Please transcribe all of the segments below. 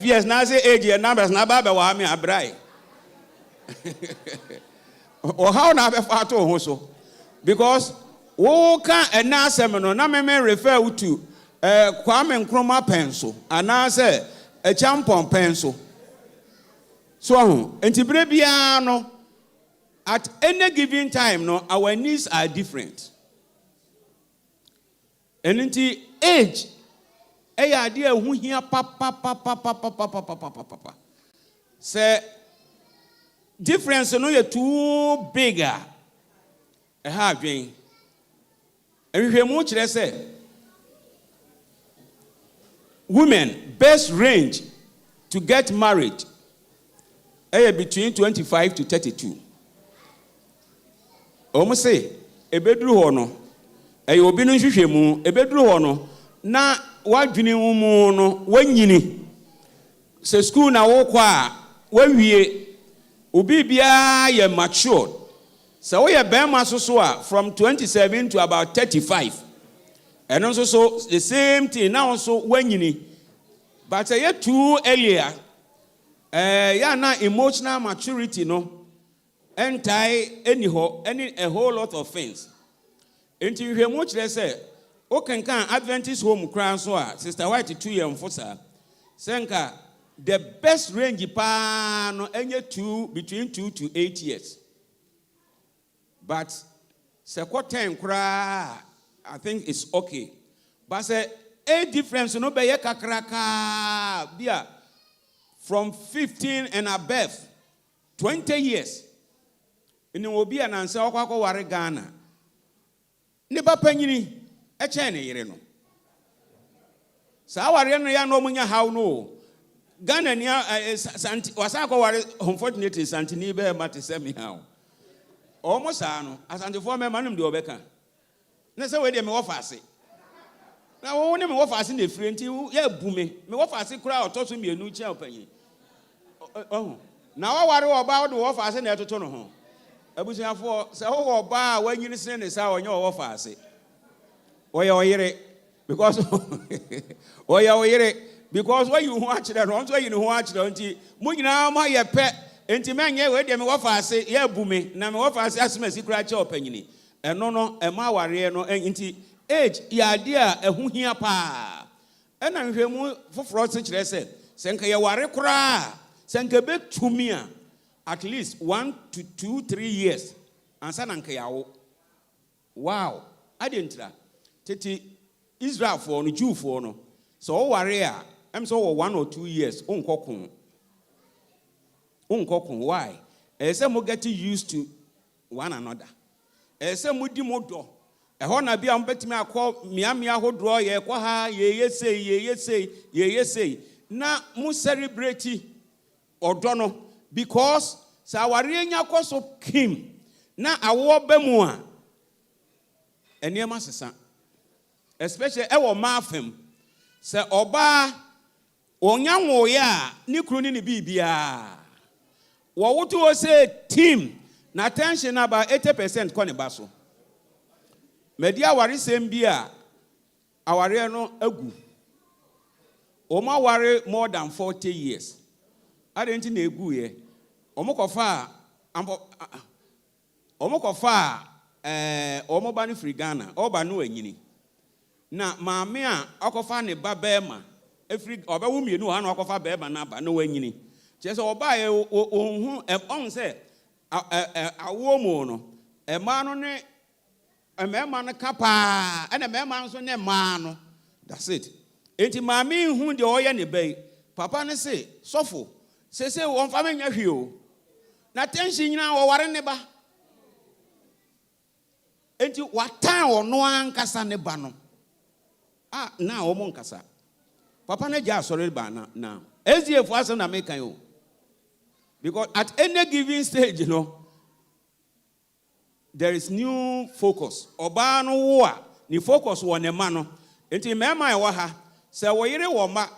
Yes, now say age and numbers na baba wa me abrai. Or how na be fato ho so? Because wo ka enasem no na me refer to Kwame Nkrumah penso and na say a champon penso. So enti bre bia no at any given time no our needs are different. And enti age eya ade ehu hia papa say difference no you too bigger e ha adwen ehwehwemu kire say women best range to get married between 25 to 32. Say ebeduru ho no obi no hwehwemu ebeduru ho no na wadwene mu no wanyini se school na wo kwa wawie obi bia ye matured so we bema so from 27 to about 35 and also so the same thing now also wanyini but ye too earlier ya na emotional maturity no any a whole lot of things until you hear much less say can Adventist home crown so Sister White 2 year mfosa senka the best range pa no between 2 to 8 years but se quarter kra I think it's okay but say a difference no be kakraka bia from 15 and above 20 years in obi ananse okwakọ ware Ghana ne papa nyini e chen ne yire no sa ware no ya no munya haw no Ghana ni santi wasakọ ware unfortunately santi ni be mate semi haw omo sa no asante fo me manum de obeka na se we de me wo faase na wo ne me wo faase na frenti ya bume me wo faase kura otoso mienu chi opanyi na wa ware oba wo de wo faase na etoto no ho abusuafo se wo oba wanyini sene ne sa onye wo faase oya oyire because oya oyire because when you watch that once when you watch that nti munyina ma ye pe nti menye we de me wo faase ya bume na me wo faase asmasi kura chi opanyini eno no e ma ware no nti age ya de a ehu hia pa ena nhwemu foforo se kire se senka ye ware kura senka betumi a at least 1 to 2 3 years ansa na nka yawo wow adentra tete Israel for no Jew for no so ware a am so 1 or 2 years onkokon why say mo get used to one another say mo di modo ho na bia mo betimi akọ miamia hodro ye kwa ha ye say na mo celebrate odo no because sa ware nya koso kim na awo ba mu a eniema sesa especially ewo mafem se oba onyanwo ya ni kru ni bibia wo wotu o say team na attention about 80% kone baso media ware sem bia aware no agu o ma ware more than 40 years adenti na egu ye omokofa omoba ni free Ghana oba no anyini na maame a akofa ne ba bema efri obawu mienu ha na akofa bema na ba no anyini che se oba ye onhu on se awo mo no ema no ne emema no kapa ena emema no so ne ma no that's it enti maame hu de oye ne bai papa ne se sofo se won fa menya hwe o na tension nyina wo ware ne ba enti watan ono ankasa ne ba no na wo mo nkasa papa na ja sorry ba na ezie fu asa na mekan o because at any given stage you know there is new focus oba no wo a ni focus wo ne ma no enti mema e wo ha se wo yire wo ma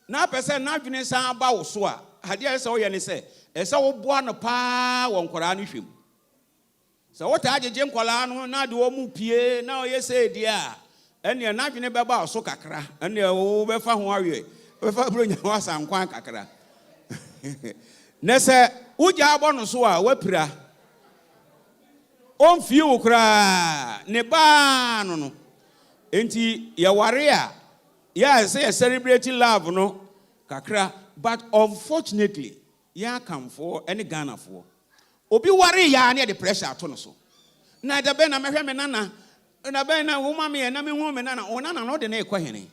na pese na dwene san ba wo so a hade ya se wo ye ne se ese wo boa no pa wo nkora no hwem se wo ta ajeje nkola no na de wo mu pie na o ye se dia ene na dwene beba so kakra ene wo be fa ho awe Ofa bro nya wasa nkwan kakra. Nese uja abonu so a wapira. Onfie wo kra ne ba no. Enti ya ware a ya say celebrating love no kakra, but unfortunately ya come for any Ghana for. Obi ware ya na the pressure ato no so. Na da be na mehwe me nana, na be na wo ma me na me hu me nana, o nana no de na ekwa hene.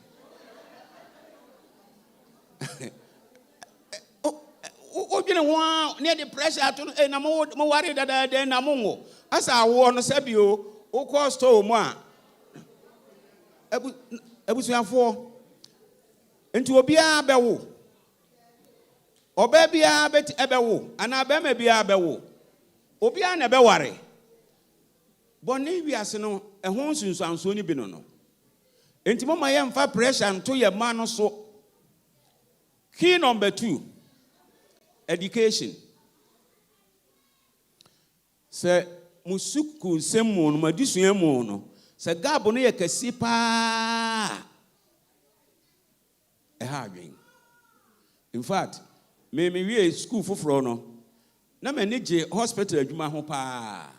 Odwene ho na the pressure ato no na mo ware dada de na mo ngo. Asa awo no sabio, o ko store mu a ebusuafo enti obia bewo oba bia bet ebewo ana ba ma bia bewo obia na beware boni wiase no ehon sunsuanso ni bi no enti mama ye mfa pressure nto ye ma no so. Key number 2, education. Se musuku semu no madisua mu no se gabo no ye kasi pa adwen. In fact, me we school foforo no na me je hospital adwuma ho pa.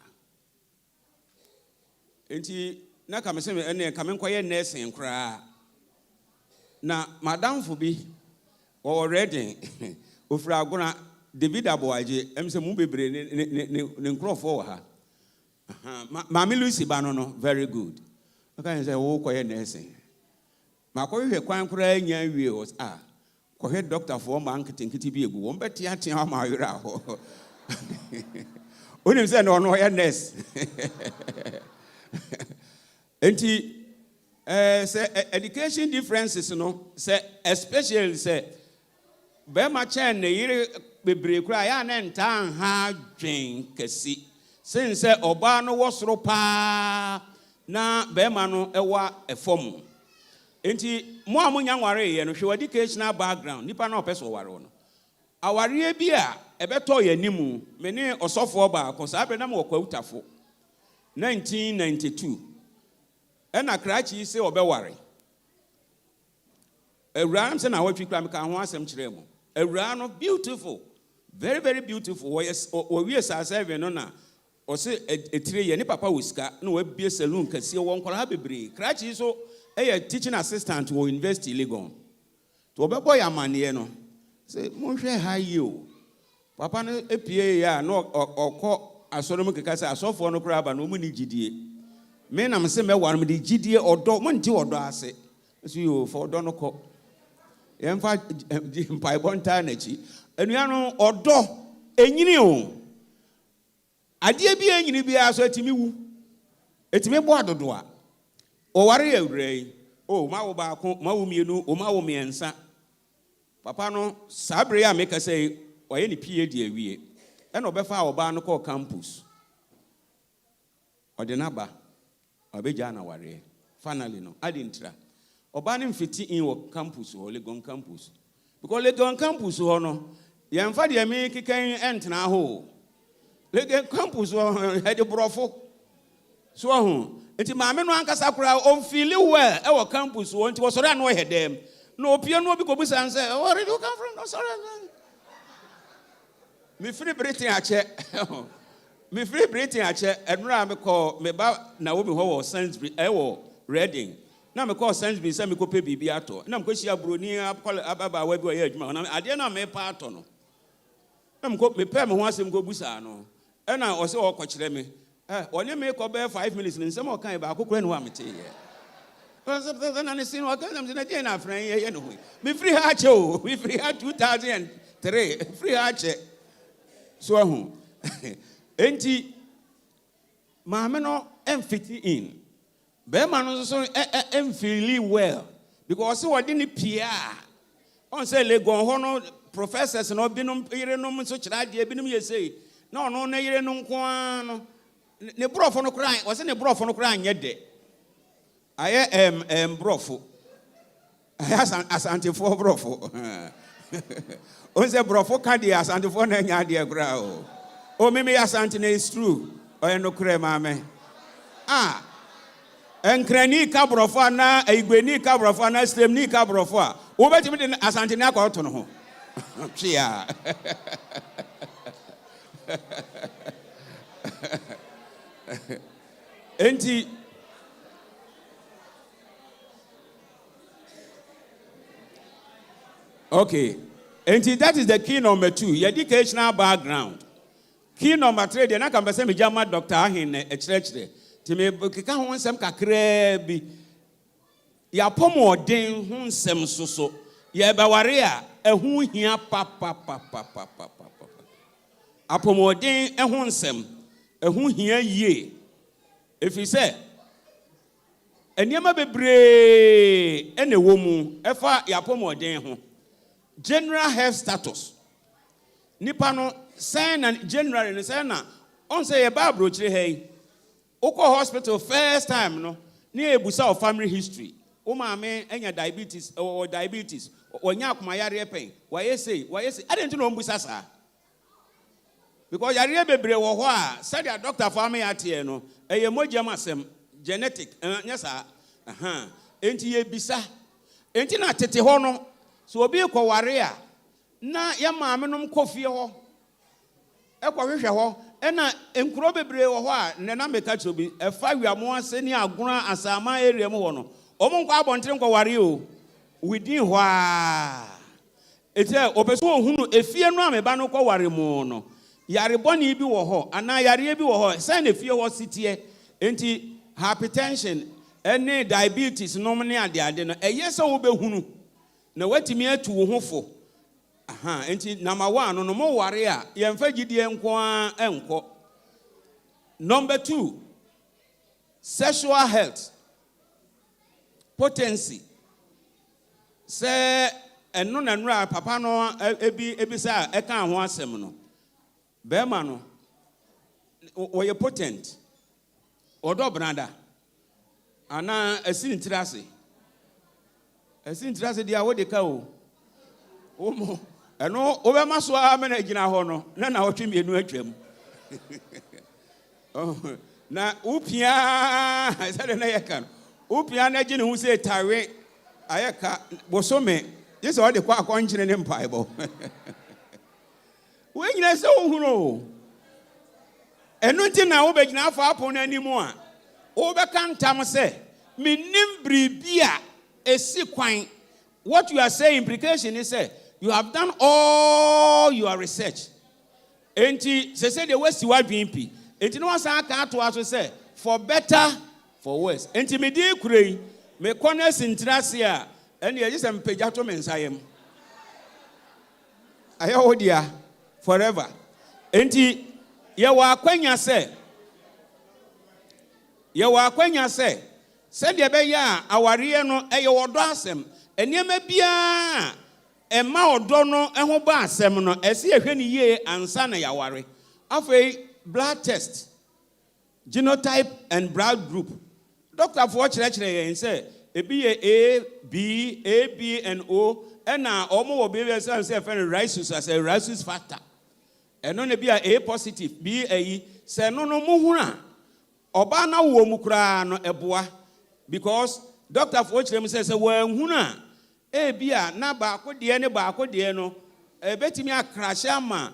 Enti na ka me se ene ka me nkoye nursing kra na madam fo bi already ofra agona David Aboaje em se mu bebre ne nkrofo wa ha. Mami Lucy Bano no very good. Okay, say wo koye nursing. Ma koye kwan kura nya wie was koye doctor for man kitinkiti bi egu. Won beti atia ma yira ho. Onim say no ye nurse. Enti say education differences no say especially say be ma chen ne yire bebre kura ya na ntan ha dwen kasi. Since oba no wosoro pa na bema no ewa efom enti mo amunya nware ye no hwe educational background nipa na opeso ware no aware bi a ebeto ye nimu me ne osofo ba ko sa abre na mo kwa utafo 1992 ena krachi se obeware ewuram se na watwi kra me ka ho asem kire mo ewura no beautiful, very very beautiful. O wie sa serve no na o se etire ye ni papa wusika na wa bie saloon kase won kwara bebre krachi so teaching assistant wo university Legon to obebo ya mane no se mo hwe ha yi o papa no epie ya na okọ asoro mu keka se asofo no kra ba no mu ni gidie me na me se me war me di gidie odo mo nti odo ase so yo for odo no ko ye mfa mpai bonta na chi enua no odo enyini o ade bi enyini bi aso etimi wu etimi bo adodo a o ware awurai o ma wo ba ko ma wo mienu o ma wo miensa papa no sabre ya make say oye ni PhD awie e na obefa oba no ko campus odenaba obeja na ware finally no adintra oba ne mfiti in wo campus o Legon campus because Legon campus ho no ye mfa de me kikan entena ho Legon campus ho he de brofo so ho enti maame no ankasa kura on feel well e wo campus ho enti wo sori an wo hedem no opie no obi ko busan say where do you come from? No sorry me free Britain ache me free Britain ache enura me call me ba na wo me ho wo Sainsbury e wo Reading na me call Sainsbury say me ko pe bibi ato na me ko hia broni ababa wa bi o ye adwuma na ade na me pa ato no na me ko me pe me ho asem ko busa no e na o se o ko kire me onye me ko be 5 minutes nsem o kan ba akokora ne wa mete ye na ne sin o kan na dey na afran ye no me free ha che o me free ha 2003 free ha che so ahu enti maame no emfiti in be ma no so emfili well because we didn't pia on say Legon ho no professors no binom yerenom so kira de binom ye say na ono na yerenom ko no ne brofo no kra o say ne brofo no kra anye de aye brofo asantefo brofo on say brofo ka de asantefo na nya de kra o meme asante na is true o no kra mame Enkrani kabrofo na igweni kabrofo na stemni kabrofo a wo betimi de asante na akwato no ho chia enti okay enti that is the key number 2 your educational background. Key number 3 de na kan pese me jama Dr. Ahin e chire ti me keka ho nsem kakra bi ya pomodin ho nsem soso ye beware a ehu hia papa apomodin ehu nsem ehu hia yie efi se eniema bebre ene wo mu efa ya pomodin ho general health status nipa no say na general no say na on say ye ba bro chire hey Oko hospital first time no ni ebusa of family history o maame enya diabetes or diabetes onya akoma yare pen why say I didn't know mbusa sa because yare bebre wo ho a said the doctor for me ate no eye mojam asem genetic nya sa enti ye bisa enti na tete ho no so obi ekoware a na ya maame nom kofie ho ekwohwehwe ho ena enkuro bebre wo ho a ne na meka chobi efa wiamo ase ni agona asama area mu ho no omo nkwa abontere nkwaware o within ho a ete opeso ohunu efie no ameba no kwaware mu no yare boni bi wo ho ana yare bi wo ho say na efie ho sitie enti hypertension ene diabetes no ne ade no eyese wo behunu na watimi atu wo ho fo enti number 1 no mo ware a yemfa gidie nko a enko. Number 2, sexual health potency say eno na nra papa no ebi say e kan ho asem no be ma no oye potent odo branda ana asin tirase dia wo de ka o omo eno obema so a me na gina ho no na hotwe mienu atwam na upia say na yeka upia na gine hu say tawe ayeka bosome yesa o de kwa akonkyere ne mpaebo we nyina se ohuru o eno nti na wo be gina afa apon na animu a wo be kantam se menim bribia esi kwan. What you are saying implication is say you have done all your research. Enti se say the west wa dwimpi. Enti no asa aka to aso say for better for worse. Enti me di kurei me corners intrase a ene ye sem pejato me nsayem. Aya odia forever. Enti ye wa akwanya say said de be ya aware no eye wodo asem eniema bia ema odo no eho ba asem no ese ehwe ni ye ansa na yaware afei blood test genotype and blood group doctor for kire yen say ebi ye A B and O ena omo wo be say rhesus as a rhesus factor eno na bia A positive B ayi se no no mu huna oba na wo mu kura no eboa because doctor for kire say wan huna bia na ba akode ne ba akode no betimi akrashe ama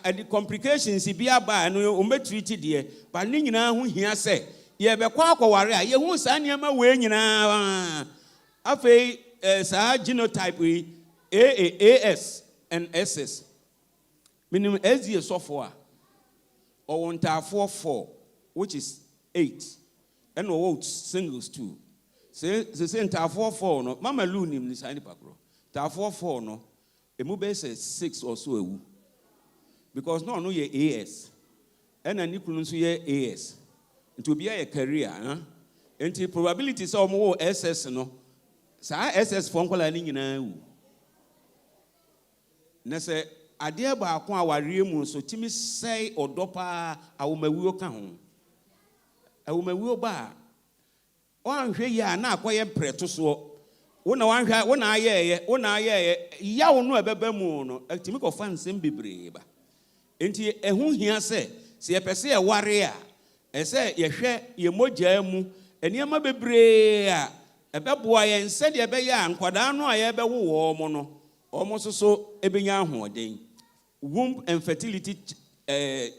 the complications bia ba no o metreat de ba ni nyina ho hia se ye be kwa akware a ye hu sa niam we nyina afei sa genotype AS and SS minimum as so for or want 4 which is 8 and what singles 2 say enta 4 no mama lu nim ni sai ni pakro ta 4 no emu be say 6 or so ewu because no ye AS and ani kunu so ye AS into be a career enti probability say omo SS no sa SS for nkola ni nyina ewu na say ade ba akon aware mu so timi sei odopa awomawuo ka ho awomawuo ba wanhwe ya na akoye preto so wona wanhwa wona aye ya wo no ebeba mu no timi ko fa nsem bebre ba enti ehu hia se ye pese e ware a ese ye hwe ye mogya mu Eniema bebree a ebeboa yen sɛ de ebɛyɛ a nkwadaa no a yɛbɛwo wɔ mo no ɔmo so ebenya ahoɔden. Womb and fertility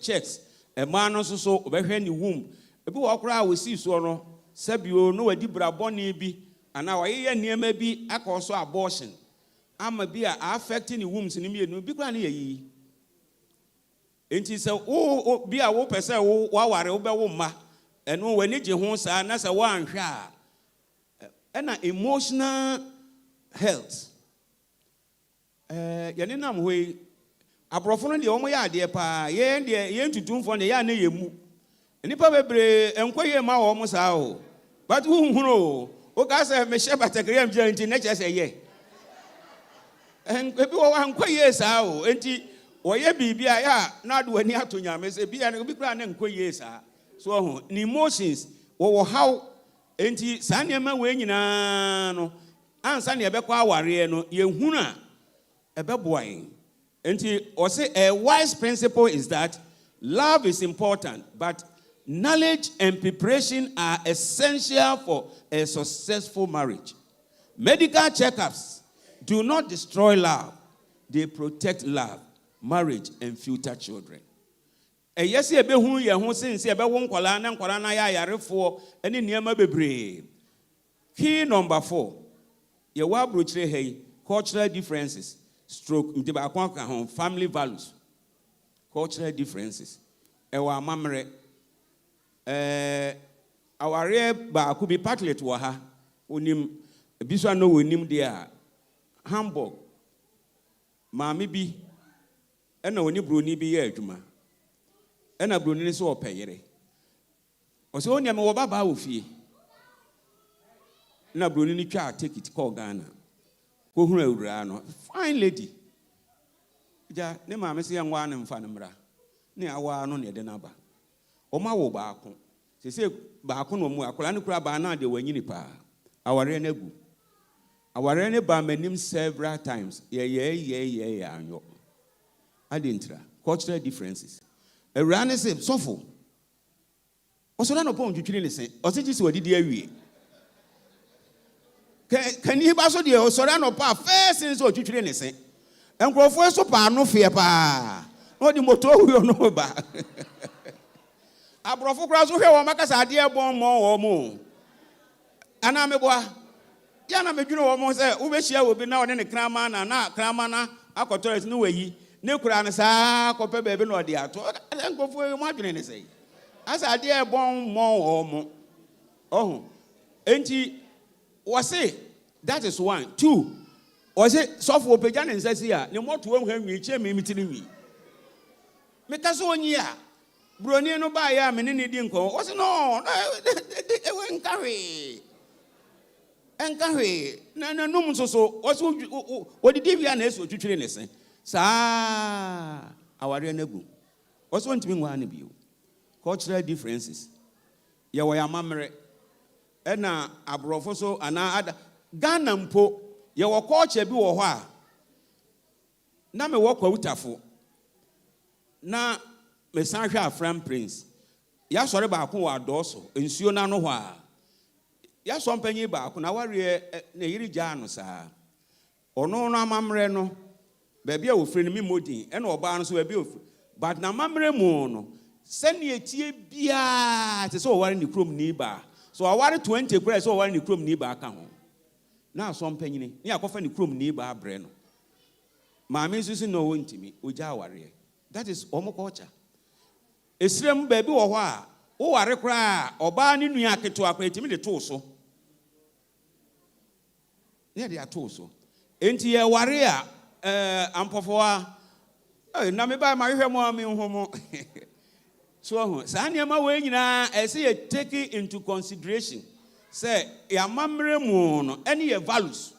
checks. Ɛmaa no so obɛhwɛ ne womb. Ebi wɔ koraa a wosi so no sɛbio no wadi brabɔne bi ana wɔyɛ nneɛma bi akɔ so abortion. Ama bi a affecting the wombs ni mienu bi koraa ne yɛyi. Enti sɛ wo bi a wo pɛ sɛ wo waware wo bɛwo mma ɛno w'ani gye ho saa na sɛ woanhwɛ a ɛna emotional health. Yɛne nam hɔ yi aborɔfo no deɛ wɔn yɛ adeɛ paa yɛn deɛ yɛn tutumfoɔ no yɛ a ne yɛ mu nipa bebree nkɔ yɛ ma wɔn saa o but wohunu o woka sɛ mehyɛ batakari am gyina nti ne kyɛ sɛ yɛ ebi wɔ nkɔ yɛ saa o enti wɔyɛ biribi a yɛ a na de w'ani ato nyame sɛ bi a bi kora ne nkɔ yɛ saa so ho ne emotions wɔwɔ haw enti saa nneɛma wɔ nyinaa no ansa ne ɛbɛkɔ awareɛ no yɛhunu a ɛbɛboa yɛn. And also a wise principle is that love is important, but knowledge and preparation are essential for a successful marriage. Medical checkups do not destroy love. They protect love, marriage, and future children. And yes, you be who you who since you be one kwala na kwala na ya yarefo any nneɛma bebree. Key number 4. Ye wa brochire hey cultural differences. Stroke family values, cultural differences. Ewa mamre aware ba could be partly to ha onim biswa no onim there Hamburg maami bi ena oni broni bi ye adwuma ena broni ne so opeyere o se onia me wo baba ofie na broni ni twa take it call Ghana. Fine lady. Ja ne maame se yanwa ne mfa ne mra. Ne awa no ne de na ba. O ma wo baako. Se baako no mu akola ne kura ba na de wanyini pa. Aware na gu. Aware ne ba manim several times. Ye anyo. Adintra. Cultural differences. Ewra ne se sofo. O so na no pon twitwiri ne se. O se ji se wadidi awie. Can you pass the Sorano pa first in so twitwire ne se. Enkrofo so pa no fe pa. No the motor we no ba. Abrofo kra so hwe wo makasa ade ebon mo wo mo. Ana meboa. Ya na medwune wo mo se wo be hia wo bi na one ne krama na krama na akotores no wayi. Ne kura ne saa kope bebe no de ato. Enkrofo mo adwene ne se. Asa ade ebon mo wo mo. Oh. Enti was that is 1. 2. Was it soft opejan and says here, no more to him, we cheer me meeting me. Make us 1 year. Brony no buy a many dinko. Was no, encourage. No, so. What did you answer to train us? Sa, our renebu. What's one to be one of you? Cultural differences. Ya were mamre. Ena abrofoso ana ada Ghana mpo ye wo culture bi wo ho a na me wo kwa utafo na me san hwe afram prince ya sori ba ko wa doso ensuo na no ho a ya so mpanyi ba ko na ware na yiri gya no saa ono no amamre no ba bia wo fre no mi modin ena oba no so ba bia wo but na amamre mu no se ne etie bia te so ware ni krom ni ba. So I wanted 20 prayers so one krom ni ba ka ho. Na so mpanyini. Ni akofa ni krom ni ba abre no. Maame susu no wontimi oja aware. That is omo culture. Esrem ba bi wo ho a wo ware kra oba ni nua aketo akra etimi de to so. Ne de ato so. Enti ye ware a ampofo a na me ba ma hwehwe mo ami homo. So, Sanyama Wayna, I say, take it into consideration. Say, ya mamre moon, any values.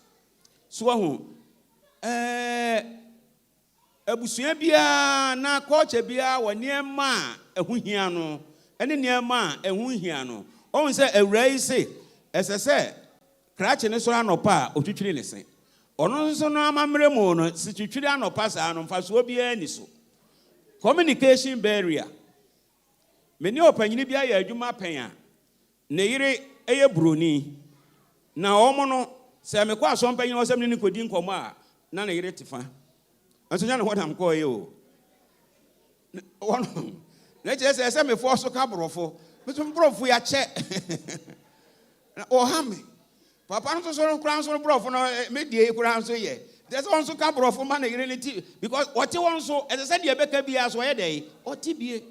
So, Ebusuabia, na coach bia, or near ma, a huhiano, any near ma, a huhiano. Oh, say, a race, as I said, cratch and a sorano pa, or to or no, so no mamre moon, situation or pass on Faswabia any so. Communication barrier. Many opinion be a Juma Pena. Neire eye broni na omo se me kwa so mpanyin osem ni kodi nkomo a na na yire tefa anso nya no hodam ko ye o wono na che se me fo so ka brofo me so brofo ya che o ha me papa no so kran so brofo no me die kran so ye there's also ka brofo man na yire ni ti because what you want so as I said ye beka bia so ye dey o ti bie.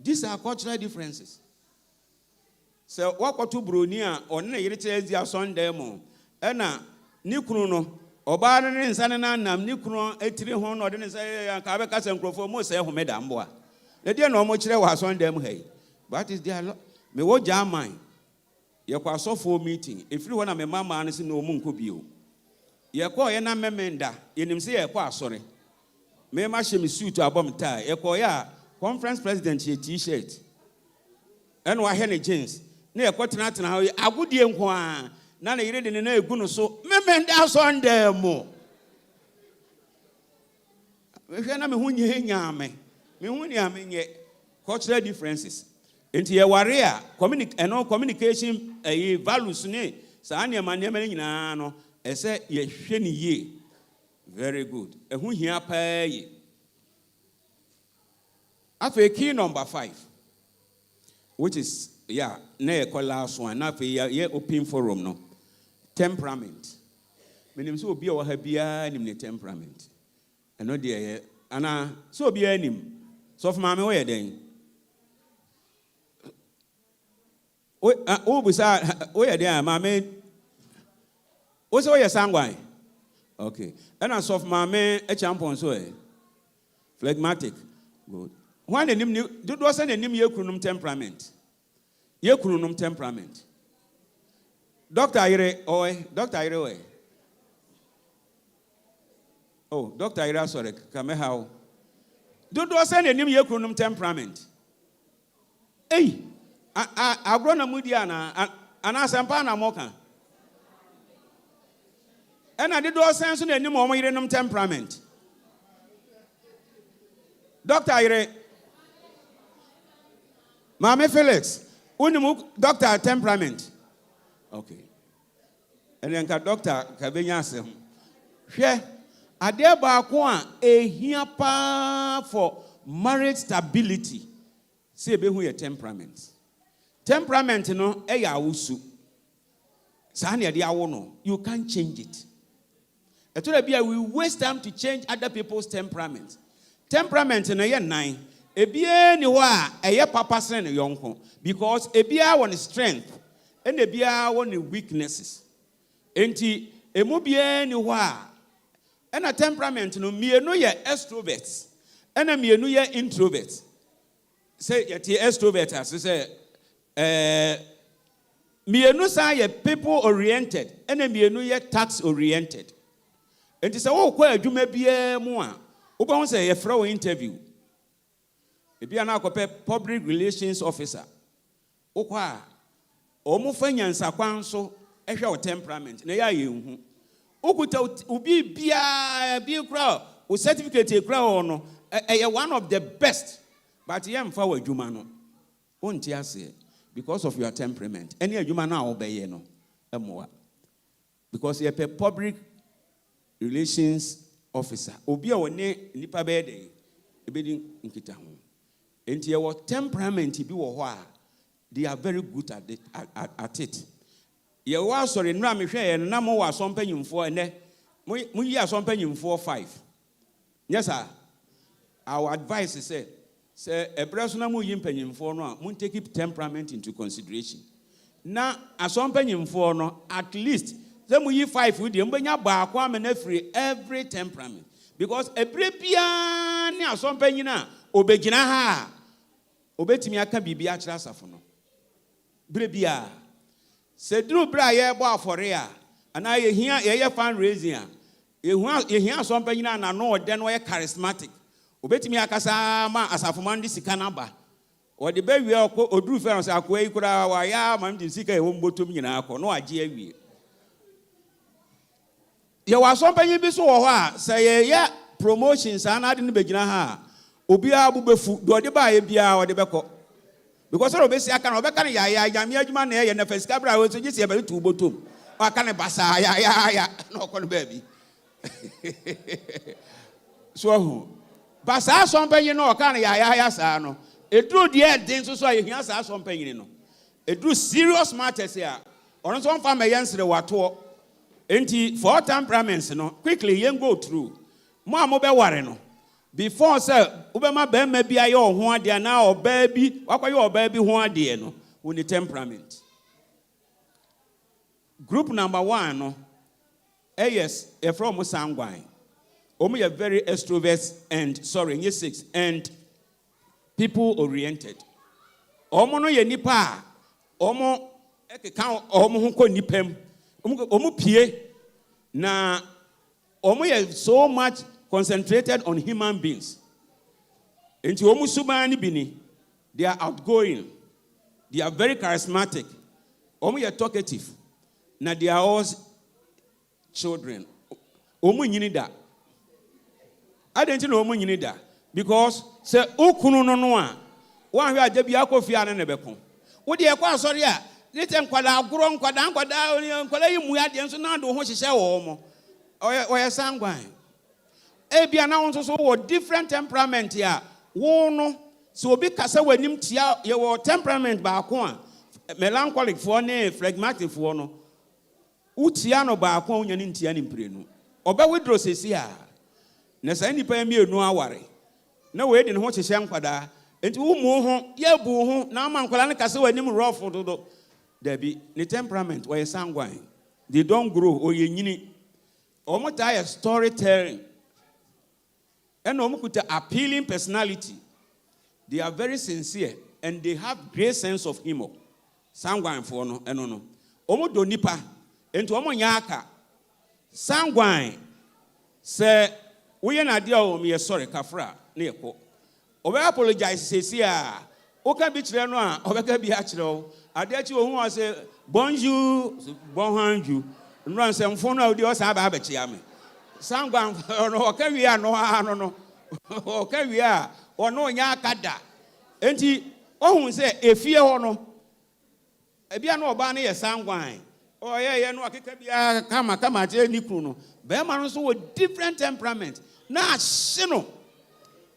These are cultural differences. So wakoto broni a one na yire che ezi Sunday mo e na ni kunu no oba ne nsa ne nanam ni kunu etiri ho no de ne nsa ka be ka se nkrofo mo se homeda mboa le de no mo kire wa Sunday mo hey but is there me wo jaman ye kwa sofo meeting efiri ho na me mama ne se no mu nko bio ye ko ye na memenda ye nim se ye kwa asore me ma hye me suit abom tie ye ko ya conference president ye t-shirt and wa he ne jeans na ye ko tena ha agudie nko a na na yire de ne na egu no so memenda Sunday mo me hwe na me hu nye nyame me hu ni amenye cultural differences enti ye ware a communication values ne sa na ma nyina no ese ye hwe ni ye very good ehu hia pa ye afa key number 5 which is na ye call last one na fa ye open forum no temperament menim so obi a wa ha bia nim ne temperament eno de ye ana so obi anim so for mama we den o busa o ye den mama o so ye sangwan okay and so for mama e champion so phlegmatic good when anim do do say anim ye kunum temperament Dr. Ire oy oh Dr. Ire sorry kame how do say anim ye kunum temperament eh agro na mudi ana asampa na moka ena de do sense na anim omo yire num temperament Dr. Ire Mama Felix unimu doctor temperament okay and then doctor kabenya asem hwe ade ba ko a ehia pa for marriage stability say be hu your temperament no e ya awusu sa na de awo no you can't change it etore bia we waste time to change other people's temperament no ye nine ebia ni ho a eye papa sen ne yonko because ebia won strength and ebia won weaknesses enti emu bia ni ho a na temperament no mienu ye extroverts and mienu ye introverts say yet extrovert as say mienu sa ye people oriented and mienu ye task oriented enti say wo kwa adwuma bia mu a wo ba ho say ye fra wo interview ebia na akope public relations officer okwa omo fanyansa kwan so ehwe o temperament na ya yehu okuta ubi bia bi kra o certificate kra no one of the best but ye mfa wa adwuma no onti ase because of your temperament any adwuma na obeye no emoa because ye public relations officer obi a woni nipa be dey ebedi nkita ho enti ye wo temperament bi wo ho a they are very good at it ye wa sorry nra me hwe ye na mo wa sompanyimfo ene mo yi asompanyimfo 5 yes sir our advice is say ebreso na mo yi mpanyimfo no a mo take temperament into consideration na asompanyimfo no at least say mo yi 5 we dey mbanya ba akwa me na free every temperament because ebre bia ne asompanyina obegina ha obetimi aka bibia kira asafo no bre bia se duru bra ye bo afore a ana ye hia ye fundraising a ye hia asompanyina na no ode no ye charismatic obetimi akasa ma asafo man di sika na ba ode be wi oduru fe no se akoa yi kura wa ya ma ndi sika e wo mbotom nyina akọ no age awie ye wa asompanyi bi so wo ho a se ye promotions ana de ne begina ha obi abubefu do de ba ye bia ode beko Because all obesi aka na obeka ya nyame adwuma na ye na fasika bra we so gisi e be tu botom aka ne basa ya na okọ ba bi so hu basa asompanyin na oka na ya saa no eduru de den so ye hia saa asompanyin no eduru serious matters ya ono so mfa ma yensere wato enti for temperaments no quickly yen go through mo amobe ware no before say ubema be ma bia ye ho ade na oba bi wakwaye oba bi ho ade no woni temperament. Group number 1 no yes from sanguine omo ye very extrovert and 6 and people oriented. Omo no ye nipa omo ekeka omo ho ko nipam omo pie na omo ye so much concentrated on human beings. Enti omu subani bini, they are outgoing, they are very charismatic. Omu ye talkative. Na they are all children. Omu nyini da. I didn't know omu nyini da because se okunu no no a wan hwe ajabi akofi ane ne beko. Wo de ekwa asori a lete nkwada agoro nkwada yi mu ade nso na do ho hyehye wo mo. Oye sangwan. Ebia na won so wo different temperament ya wo no so obi kasa wanim tia ye wo temperament ba ko a melancholic for ne phlegmatic for no utia no ba ko onya ni ntia ni mprenu oba withdraw sesi a na sai nipa emienu aware na we de ne ho hyehye nkwada enti wo mu ho ye bu ho na ma nkwada ne kasa wanim rough dodo dabi ne temperament wo ye sanguine they don't grow or ye nyini omota ye storytelling. And omukuta appealing personality. They are very sincere and they have great sense of humor. Sanguine for no eno. Omo do nipa ento omo nyaka. Sanguine se we na dia o me sorry kafra na yeko. Obe apologize sesi a o ka bi kire no a obeka bi a kire o. Ade achi ohun o se bonjour bonhanju. Nran se mfo no odi o sa ba abechi ame. Sanguine no ka wi ano no o ka wi a ono nya akada enti ohun se efie ho no ebia no oba na ye sanguine o ye no akeka bia kama je ni kru no be ma no so wo different temperament na ahye no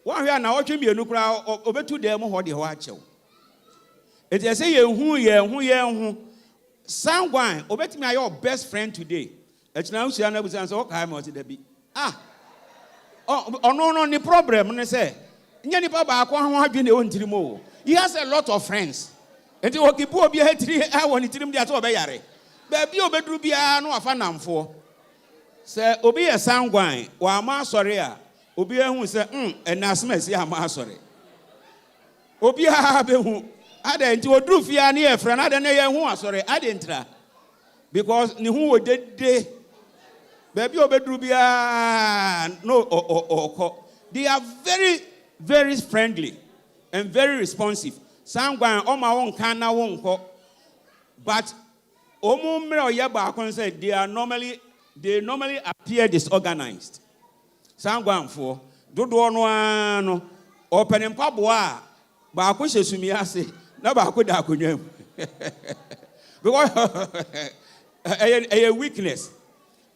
wan hwe na otwe mienu kra obetu dem ho de ho achew enti say ye hu sanguine obetimi aye your best friend today. Echina usia na busan so kai mo ti da bi no ni problem ne say nya nipa ba akwa ho adwene o ntirim o he has a lot of friends enti o kipu obi hatiri a woni tirim dia so obeyare ba bi obeduru bia no afa namfo say obi ye sanguine wa ma asore a obi ehu say enasma si ama asore obi ha be hu ada enti oduru fia na ye fra na ada na ye hu asore ada ntra because ni hu odede baby obedru bia no they are very very friendly and very responsive. Sanguine oma won kan na won ko but omu mre oye ba akon say they normally appear disorganized. Sanguine for dodo no ano opening pabo a ba akon hyesumi ase na ba akon da akonwam because a weakness.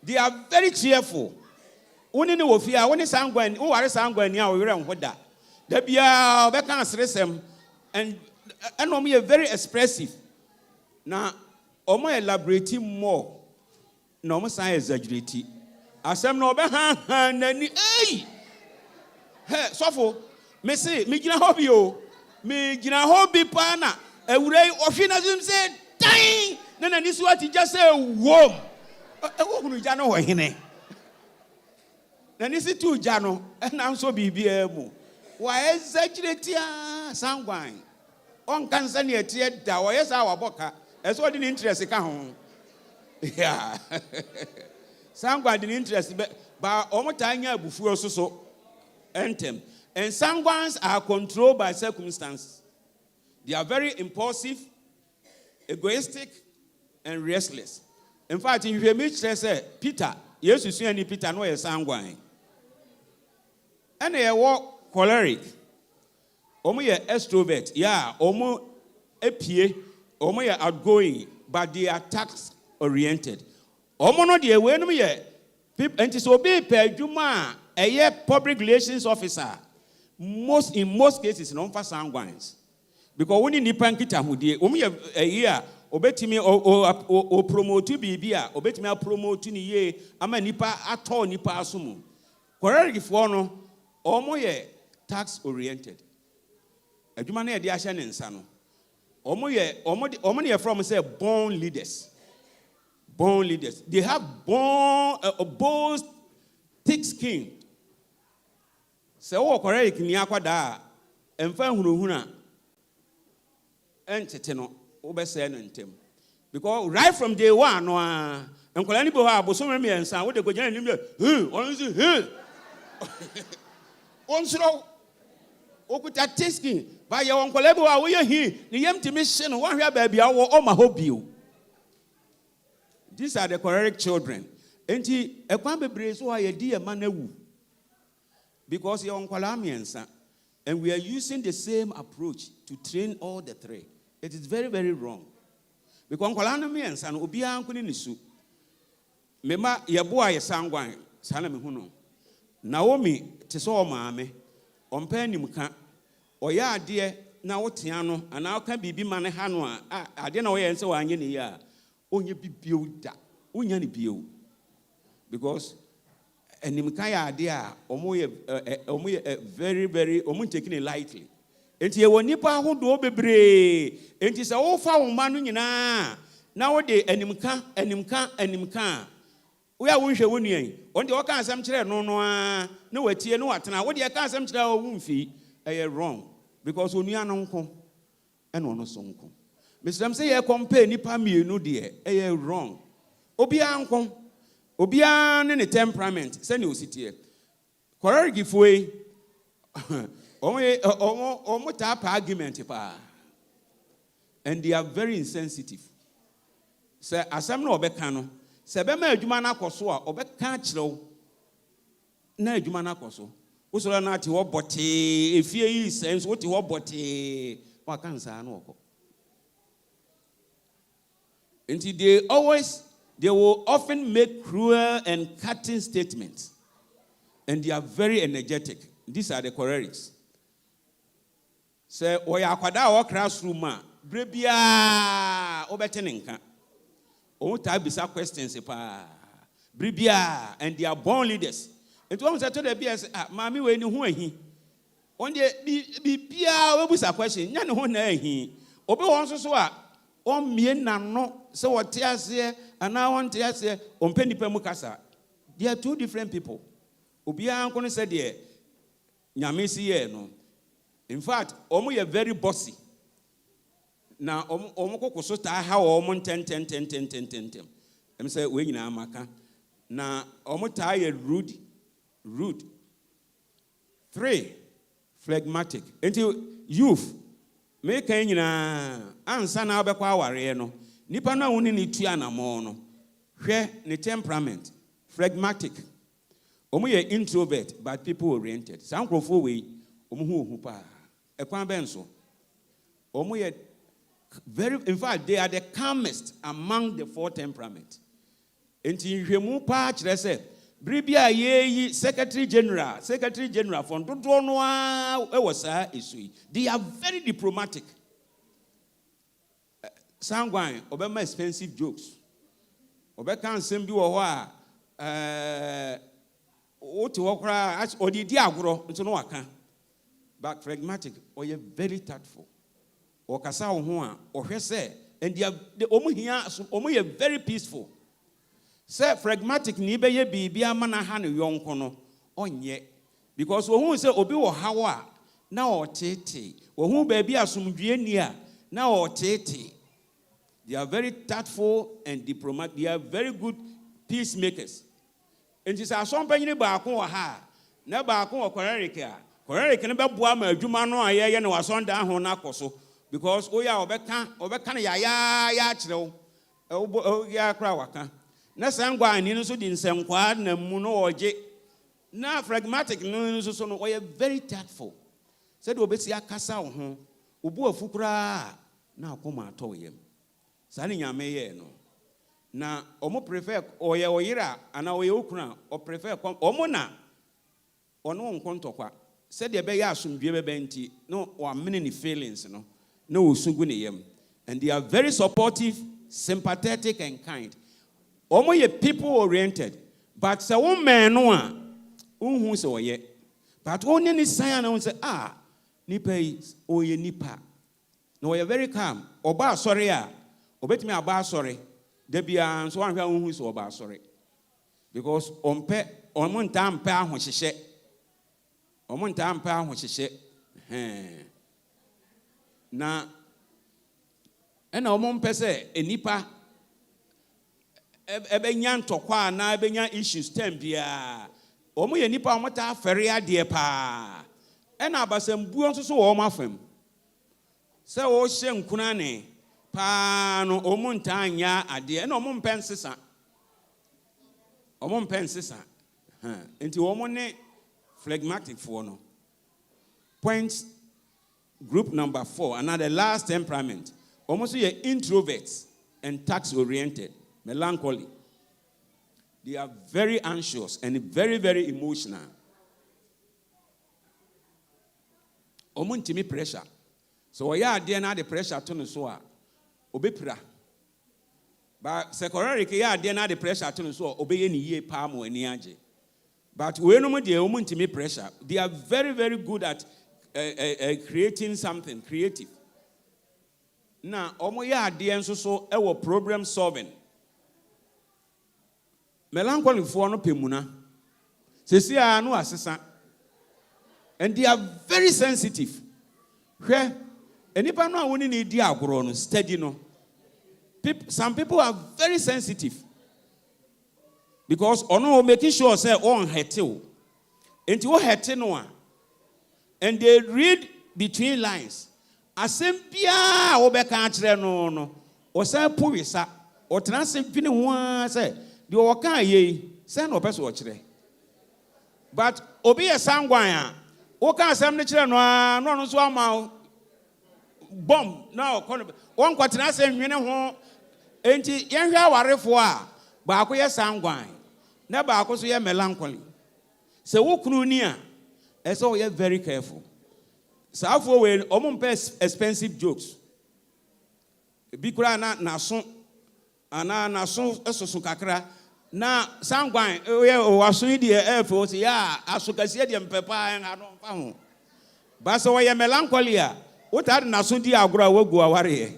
They are very cheerful. Oni ni wofia, oni sanguine, o ware sanguine ya o were nhoda. Da bia obeka asresem and omo ye very expressive. Na omo elaborate more. Na omo san exaggerate. Asem na obe ha nani ei. He sofo, me say me gina hobby o. Me gina hobby pa na ewure ohwe na zum say dai. Na nani so ati just say wom. Ehunu ja no hene na nisi tu ja no na nso bibia mu wa exaggerate sanguine on kansa ne etie da wo yesa wa boka eso di interest ka ho yeah sanguine di interest ba omota anya abufu ososo entem and sanguines are controlled by circumstances. They are very impulsive, egoistic and restless. In fact, if you meet Peter, yes, you see any Peter, no, is sanguine. And they walk choleric. Omo ye extrovert. Yeah, omo epie, omo ye outgoing, but they are tax oriented. Omo no de we no ye enti so be pe adwuma a public relations officer. In most cases no fa sangwans. Because when nipa nkita hodie, omo ye a obetimi o promote bibia, obetimi a promote ni ye ama nipa ato nipa asomu. Correct for no omo ye tax oriented. Adwuma na ye de ahye ne nsa no. Omo ye from say born leaders. Born leaders. They have bold, thick skin. Say, oh, correct, ni akwada, emfa hunuhuna, enteteno, obese no ntem. Because right from day one, no, enkola ni bo ha bo so me ensa, wo de go jana ni me, on say, on so, okuta thick skin, ba ye enkola bo ha wo ye hi, ni yem timi hye no, wo hwe ba bia wo o ma ho bio. These are the correct children. Enti ekwan bebre so aye di e ma na wu. Because you're on Kwalamiansa, and we are using the same approach to train all the three. It is very, very wrong. Because Kwalamiansa and Ubia Ankuni Nisu. Mema Yaboa Sangwan, Salami Huno. Naomi, Tiso Mame, on Penimka, or ya dear, now Tiano, and now can be Manahanwa. I didn't know where and so on any year. Only be built that. Unyani build. Because and Nimkaya idea, very, very, taking it lightly. And ye were nipa who do bebre. And it's all found manu na. Nowadays, and Nimka. We are wish a winning. On the Oka some chair, no, no, tea, no, what now? What do you can't some chair won't fee? Wrong. Because when you are uncle and on a sonko. Mr. Sam say, I compare nipa me, no dear, wrong. Obi uncle. Obian in a temperament, send you sit here. Correct give way. Almost tap argument, and they are very insensitive. Say, as I'm no becano, Sabema Jumana Kosoa, or Becachlo, no Jumana Koso. Usula not your body, if you sense what your body, what can say no. Until they will often make cruel and cutting statements. And they are very energetic. These are the corrects. Say, Oya Kwada or classroom, Bribia, Obetenenka. O type bisa questions, Bribia, and they are born leaders. And to almost told the BS, Mammy, when you he. On the Bia, was a question, none who know he. Obe also so. On me no, so what tears here, and now on tears here, on Penny Pemukasa. They are two different people. Ubia Uncle said, yeah, Nyamisi, no. In fact, Omo are very bossy. Now, Omoko Kosota, how Omon 10. I'm saying, we Nyamaah. Now, Omo tired, rude. 3, phlegmatic. Until youth. Make na ansa na obekwa aware no nipa na woni ne tua na mo no hwe ne temperament phlegmatic omo introvert but people oriented sankrofo we omo hu pa ekwan ben so omo very, in fact they are the calmest among the 4 temperament enti hwemu pa kire se bribia ye secretary general from dodo no a was isui. They are very diplomatic. Sangwan obema expensive jokes. Obeka nsem bi wo ho a what okra odidi agoro nso no waka. But phlegmatic or you very tactful. Or kasa wo ho a ohwe se and they are omo very peaceful. Say phlegmatic ni be ye bibia mana ha ne yonko no onye because wo hu say obi wo hawa na otete wo hu ba bi asomdwe ni a na otete. They are very tactful and diplomatic. They are very good peacemakers. And this are some penny ba ko ha na ba ko korereke ne be boa ma adwuma no aye na wasonda ho na akoso because oya obeka na ya kirewo ya kra waka. Na sangwa ani no so di nsenkwa na mu no oje na phlegmatic no so no very tactful said obesi akasa wo ho obu afukura na akoma atɔ yam saa ne nyame yɛ no na ɔmo prefer ɔyɛ ɔyera ana ɔyɛ okuna ɔ prefer ɔmo na ɔno nkontɔkwa sɛdeɛ ɛbɛyɛ asomdwe bɛbɛ nti no ɔamene ne feelings no na ɔsugu ne yam. And they are very supportive, sympathetic and kind. Ɔmo yɛ people oriented, but sɛ wo man no a unhu sɛ ɔyɛ, but only ne sign na say nipa yi ɔyɛ nipa na ɔyɛ very calm. Ɔba asɔre a ɔbɛtumi aba asɔre da bia nso anhwɛ unhu sɛ ɔba asɔre because ɔmo ntaa mpɛ ahohyehyɛ. Ɔmo ntaa mpɛ ahohyehyɛ na ɛna ɔmo mpɛ sɛ enipa ɛbɛnya ntɔkwa na ɛbɛnya issues time bia ɔmo yɛ nipa ɔmo taa fɛre adeɛ paa ɛna abasambuo nso so wɔ ɔmo afam sɛ ɔhyɛ nkuna ne paa no ɔmo ntaa nya adeɛ ɛna ɔmo mpɛ nsesa nti ɔmo ne phlegmatic for no. Point group number 4, another last temperament. Almost you're introverts and task oriented, melancholy. They are very anxious and very, very emotional. Omuntimi pressure. So yeah, there now the pressure to no so obepra. But secondary yeah, there now the pressure to no so obey any ye palm or any age. But when they omuntimi pressure, they are very, very good at creating something creative. Now, omo ya ade enso so ewo problem solving. Melancholy for no pemuna. Sesi a no asesa. And they are very sensitive. Hwe enipa no a woni ne di agoro no steady no. Some people are very sensitive. Because ono making sure say on hete. Enti wo hete no a. And they read between lines. Asem bia obeka akire no osan powisa otena asem bi ne ho a se de oka ye se na opeso okire but obi ye sangwan a oka asem ne kire no a no so ama bomb na won kwatena asem nwene ho enti yenhwe awarefo a ba ko ye sangwan na ba ko so ye melancholy se wo kunu ni a ese o ye very careful. So we omumpe expensive jokes. Bikura na so esoso kakra na sangwan we waso di efo se ya asokase di mpepa en ado mfa ho. Ba so we melancholy a wotade na so di agoro a wagu aware.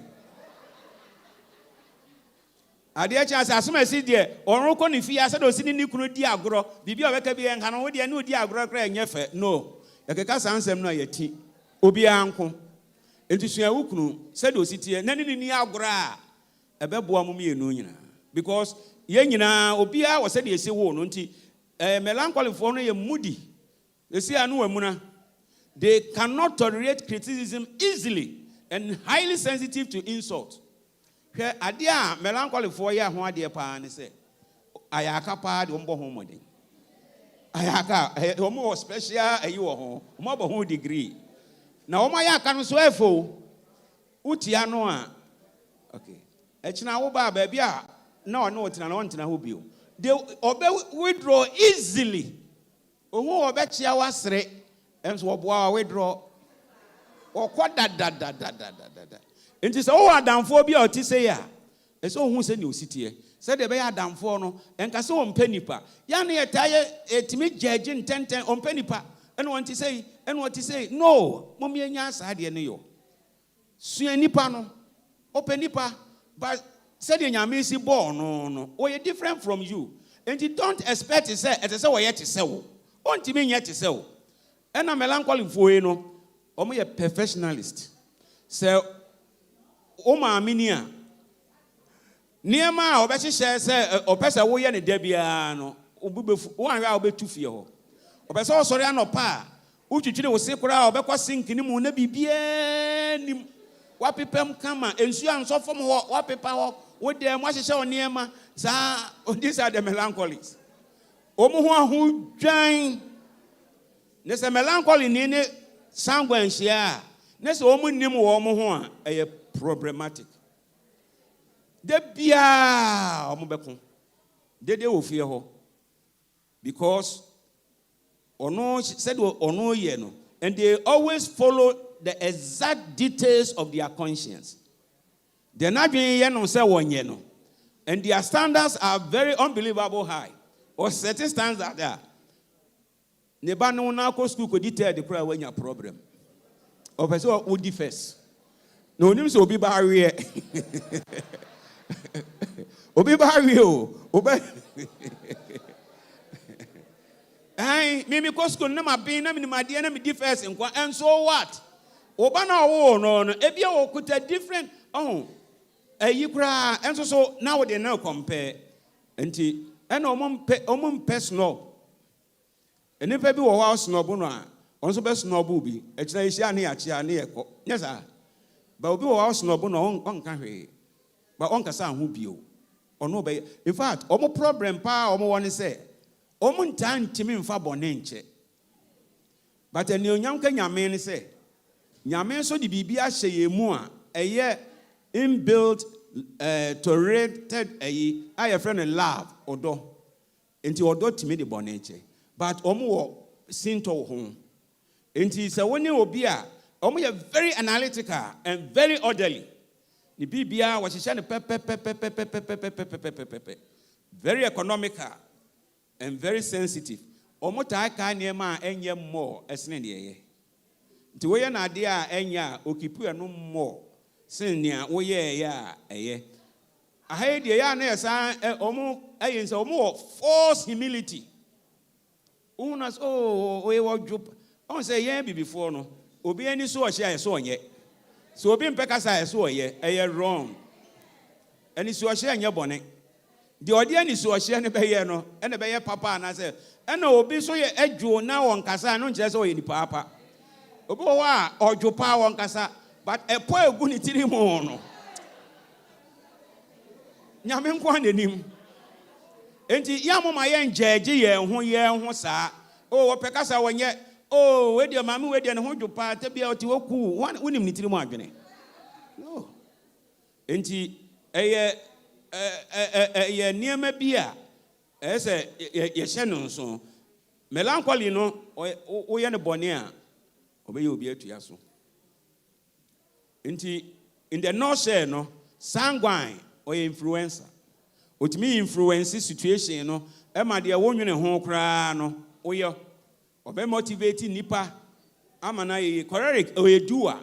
Ade a chance asomasi di orun ko ni fi ase do si ni kunu di agoro bibia obeka bi en kanu wo di na odi agoro kra enyefe no ekeka sansem no ayati obi anko entusua wukunu said ositie na ni agoro a ebeboa mum ye no nyina because ye nyina obi a wo said ese wo no nti melancholy for no ye moody esi anu amuna they cannot tolerate criticism easily and highly sensitive to insult. Hwe ade a melancholy for ye ho ade pa ne se ayaka pa de ombo ho modin ayaka omo special ayi wo ho omo bo ho degree na ọma ya aka no so efo utia no a okay echina wo ba ba bia na ono otina na ontina ho bio they obe withdraw easily ohu obe chia wasre enso oboa withdraw okoda da enti se wo adamfo bia otise ya ese ohu se ne ositie se de be ya adamfo no enka se o mpanipa ya na yetaye etimi judge ntenten o mpanipa and want to say, no, mommy and yas had yo. Sue nipa no, open nipa, but said in your missy born, no, or you're different from you. And you don't expect to say, as I say, yet to sell. Want to mean yet to sell. And I'm melancholy for you know, or me a professionalist. So, Oma Minia. Nyamaah, or better say, or Pesa Woyan and Debiano, one hour be 2 fear. Obeso sorry anopa uchichire wo se kura obekwa sink ni mu na bibia nim wapepam kama ensu anso fom ho wapepa ho wo de mo ahyehye oniema sa these are the melancholies omu ho ahu dwan ne se melancholy ni ne sangwan hia na se omu nim wo mo ho a eye problematic. De bia omu beko. De wo fie ho. Because ono said ono ye no, and they always follow the exact details of their conscience. They're not doing ye no say wonye no. And their standards are very unbelievable high. Or certain standards there. Neba no na ko school ko detail the prayer when your problem. Or person who di first. No nim so obi ba awie. Obi ba awie o. Obi Hey, me ko school na ma bin na me ma de na me di first nkwa. And so what? Oba na wo no no ebia wo kuta different. Oh. You cry, and so now they now compare. And omum personal. And if every house snobuna, also best snobubi, a chia, yes, sir. But we house snobuna on carry. But on Cassan who be or no bay. In fact, omo problem pa omo one say. Omun time timin fa bonenche. But a new young Yaman say. Yaman so the bibia sheye mua, a year. Inbuilt, tolerated, I friend and love, odo. Into odo timid boneche. But omo sinto home. Into so when you be omo very analytical and very orderly. The BBA was very economical and very sensitive. Omo ta ka niema enye more esne de. Nti we na de a enya okipu no more. Senior, oh yeah, I heard the yarn as false humility. Unas, we were jup. I say, yeah, before no. Obi any so share so yet. So being Pecasa so ye, wrong. And it's so share your bonnet. The audience is so share and a bayer papa, and I said, and no, be so ye edge now on Casa, no just so in the papa. Oboa or Jopa on Casa. But a poor good mono. Yamin Quanim. And Yamo my young judge, who ye who sa. Oh, Pecasa one yet. Oh, where your mamma, where you hold your part to be out to Oku, one wouldn't need to margin. No. And a near me beer as a shannon so. Melancholy no, or yan a bonnier. Obey you be to Yasu. In the North Share, no, sanguine or influencer. What me influence situation, no, Emma dear woman and home cry, no, or your obey motivating nipa, Amana, correct, or a doer.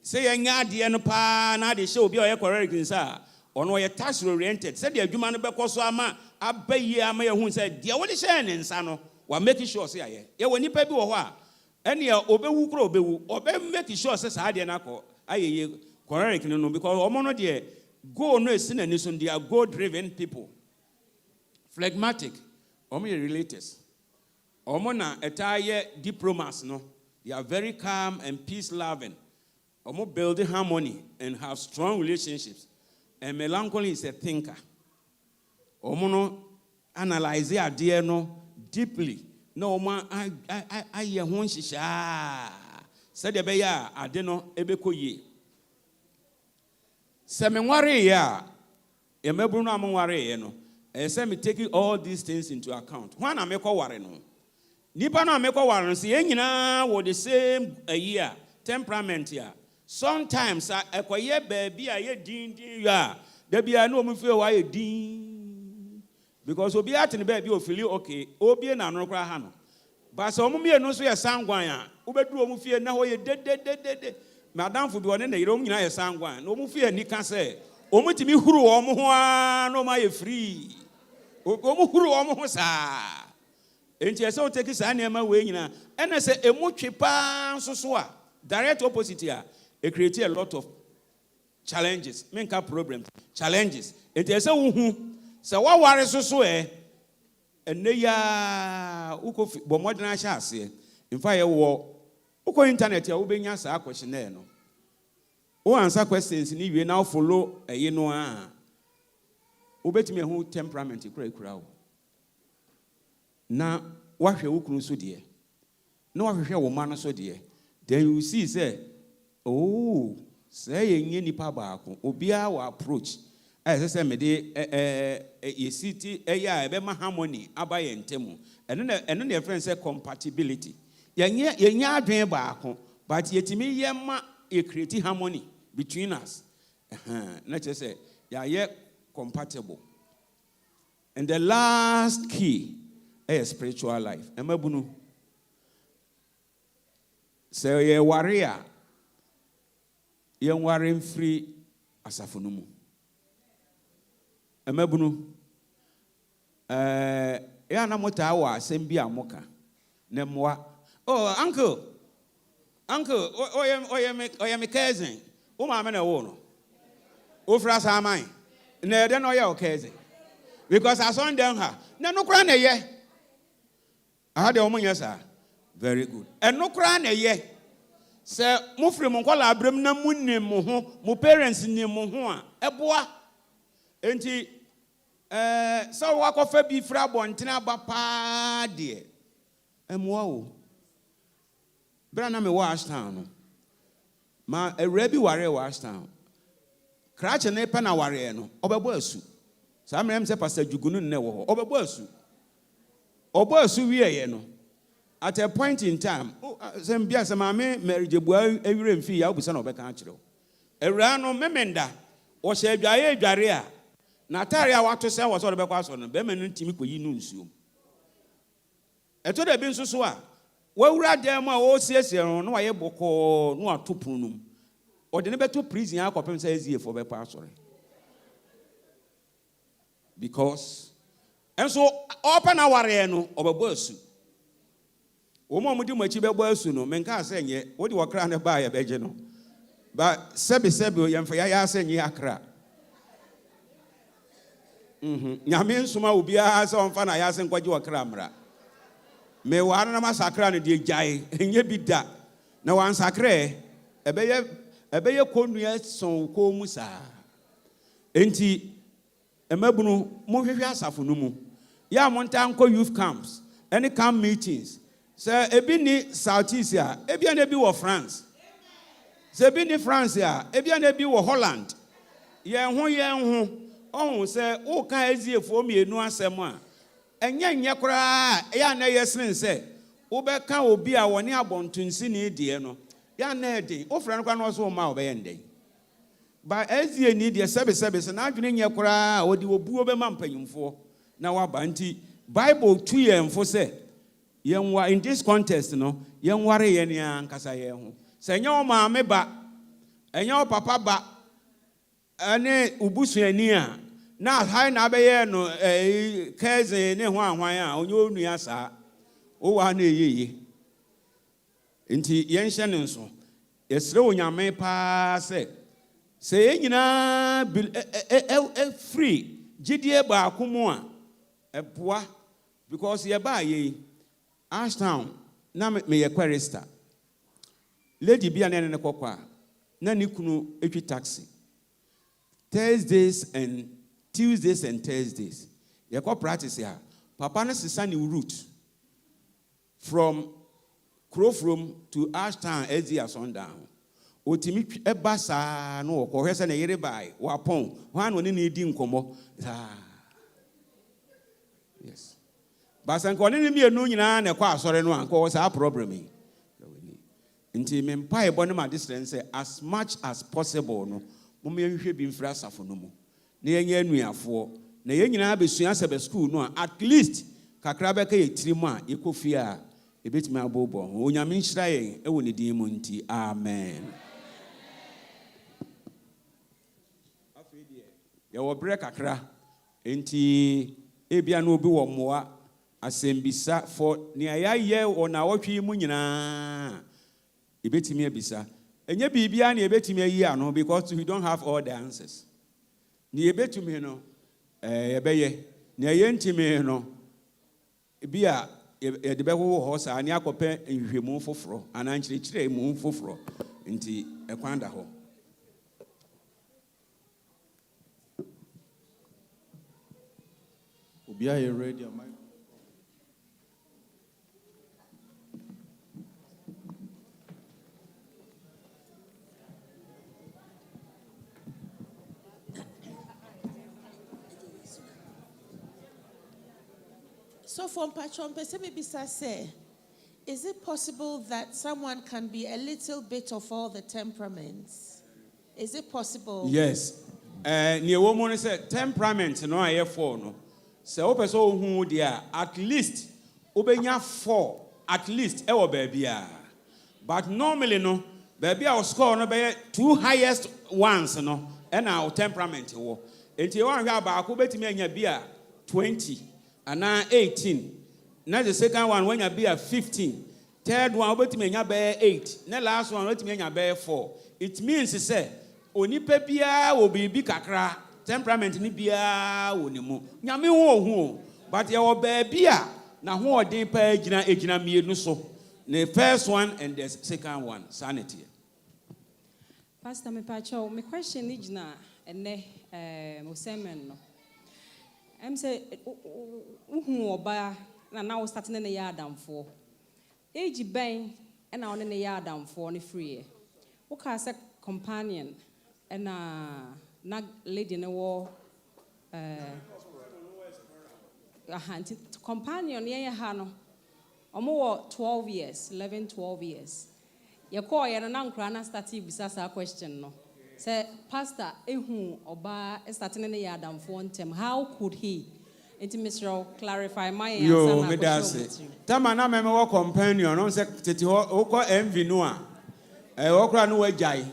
Say a yard, the pa, now they show be a correct inside, or no, a task oriented. Said the human because ama, I pay ye, I may who said, dear, what is shining, son, while making sure, say, yeah, when you pay you a while. Any obey make sure says I didn't call. I correct no because omono de go no sin and nation they are goal-driven people. Phlegmatic, relators. Omona entire diplomats no. They are very calm and peace-loving. Building harmony and have strong relationships. And melancholy is a thinker. Omono analyze the idea no deeply. No man, I hear one shisha. Said the beya, I don't know, ebeko ye. Seminware ya, a mebruno amware no. And say me taking all these things into account. One I make a warren no. Nipa no make a warren. See, yena were the same a year temperament here. Sometimes I acquire baby a ye din ya. There be I know me feel why din. Because obi at the baby will feel okay. Obi na no kra ha no. But so mo me no so ye sangwan a. Obedu omu fie na ho ye de. Madam fu bi one na yirom nyina ye sangwan. No omu fie ni ka say. Omu timi huru omu ho a no ma ye free. Omu huru omu ho sa. Enti ese o take sa na ma we nyina. E na say emu twe pa so a. Direct opposite here. It creates a lot of challenges. Menka problems. Challenges. Enti ese wo hu. So what worries so and ya uko bo modern chance in fire war uko internet ya ubenya sa question no o answer questions ni we now follow you know ubetimi hu temperament kura na wahwe ukunu so de na wahwe wo ma no so de then you see say Oh, say ye nipa baako. Obia wa approach. As I said, me de ye city ya ebe ma harmony aba ye ntemu. Eno na friend say compatibility. Ye nya adwen baako, but yetimi ye ma ye create harmony between us. Na just say ye compatible. And the last key is spiritual life. Emabunu. So ye warrior. Ye warring free asafunumu. Emabunu. Ya na mota wa sembi amoka. Nemwa. Oh, uncle. Uncle, oye me cousin. Uma me na wo no. Ofra sa man. Na de no ye o cousin. Because I saw them her. No cry na ye. I had the woman yes sir. Very good. And no cry na ye. Say mo free mo kwala abrem na munni mo ho, mo parents ni mo ho a. Eboa. Enti so wakofa bi fra bontena ba pa de. Emoa o. Bra na me wash town. Ma erebi ware wash town. Krache na pe na ware no, obebo asu. Sa mrem se pastor Jugunu ne wo ho. Obebo asu. Obo asu wiye no. At a point in time, sem bia se ma me marriage bua ewire mfi ya obusa na obeka akire. Ewura no memenda, wo hye adwaye adware a na tare a wato se wo so de bekwa so no be menu ntimi koyi no nsuo. Eto de bi nso so a wawura dem a wo siesie no no waye boko no atopun num. Ode ne beto prison akopem se ezie fo be pa asore. Because and so open our no obebo asu. Omo mudi machi bebo asu no menka asenye wodi wakra ne ba ya beje no. But sebi yemfa ya asenye akra. Nyame nsoma obi a se onfa na ya asen kwaji wakra mra. Me wana na masakra no de gyae enye bi da. Na wan sakre ebeye konua son ko mu sa. Enti emabunu mo hwehwe asafo no mu. Ya montanko youth camps, any camp meetings. So ebi ni Southeast ya, ebi an ebi wo France. So ebi ni France ya, ebi an ebi wo Holland. Yen ho ohun se wo kan eziefo mienu asem a. Enye kora ya na yesren se wo be kan obi a woni abontunsi ni de no. Ya na ede, wo fra no kwa no so ma wo be yende. Ba ezie ni de sebe se na adwene nye kora odi obuo be ma mpanyimfo. Na wabanti Bible tu yemfo se yenwa in this context no yenware ye ne ankasa ye ho se nya o ma me ba enya o papa ba ane ubusuani a na hai na be ye no cousin ne ho anwan a onye onua saa o wa na eyeye nti yenhye ne nso yesre onyame pa se yenyina free gidie ba akumu a eboa because ye ba ye Ashtown na me ye querista lady bia na ne kokwa na ni kunu etwi taxi Tuesdays and Thursdays ye ko practice ya papa na sisa ni route from Crowfrom to Ashtown Ezia sundown otimi eba saa no ko hwese na yere bai wa pon wan woni ni di nkomo yes. But I can't be a noon and a car, sorry, no one cause our problem. Until me pie bonema distance as much as possible. No, Mummy should be in Frasa for no more. Near Yenuya for Nayana be Suyansa school, no, at least Kakrabaka 3 months, equal fear, a bit my bobo. When you mean trying, it will need demon tea. Amen. You will break a cra. Enti Ebian will be one more. Asembisa for near ye or na watchi mu nyina ebetimi abisa enye bibia na ebetimi ayi ano because we don't have all the answers ni ebetumi no ebeye na ye ntimi no bia ye de bewo ho sa ani akope nhwemu foforo ana nkyerechire mu foforo nti ekwanda ho obi aye ready am So from Patron Pesebisa say, is it possible that someone can be a little bit of all the temperaments? Is it possible? Yes. Near woman said temperament no I for no. So person who dear at least obenya 4 at least ewo baby. But normally no baby our score no be 2 highest ones no and our temperament wo. Enti one hwa ba ko betimi anya bia 20 and now 18. Now the second one when you be a 15. Third one betimi anya be 8. Na last one betimi anya be 4. It means say onipa bia wo bibi kakra temperament ni bia wo ni mu nyame ho but ye wo bia na ho odin pa egina mienu so the first one and the second one sanity. Pastor me pacho me question ni gina ene mo sermon no em say uhu oba na wo start na ya adamfo age ben na one ne ya adamfo ne free wo ka say companion and na lady no war companion ye ha no omo 12 years 11 12 years ye call ye na nkra na start bisa sa question no say pastor ehu oba starting na ya adamfo ntem how could he Mr. clarify my answer yo me das tama na me wo companion no say tete ho ko envy no a wo kra no wajai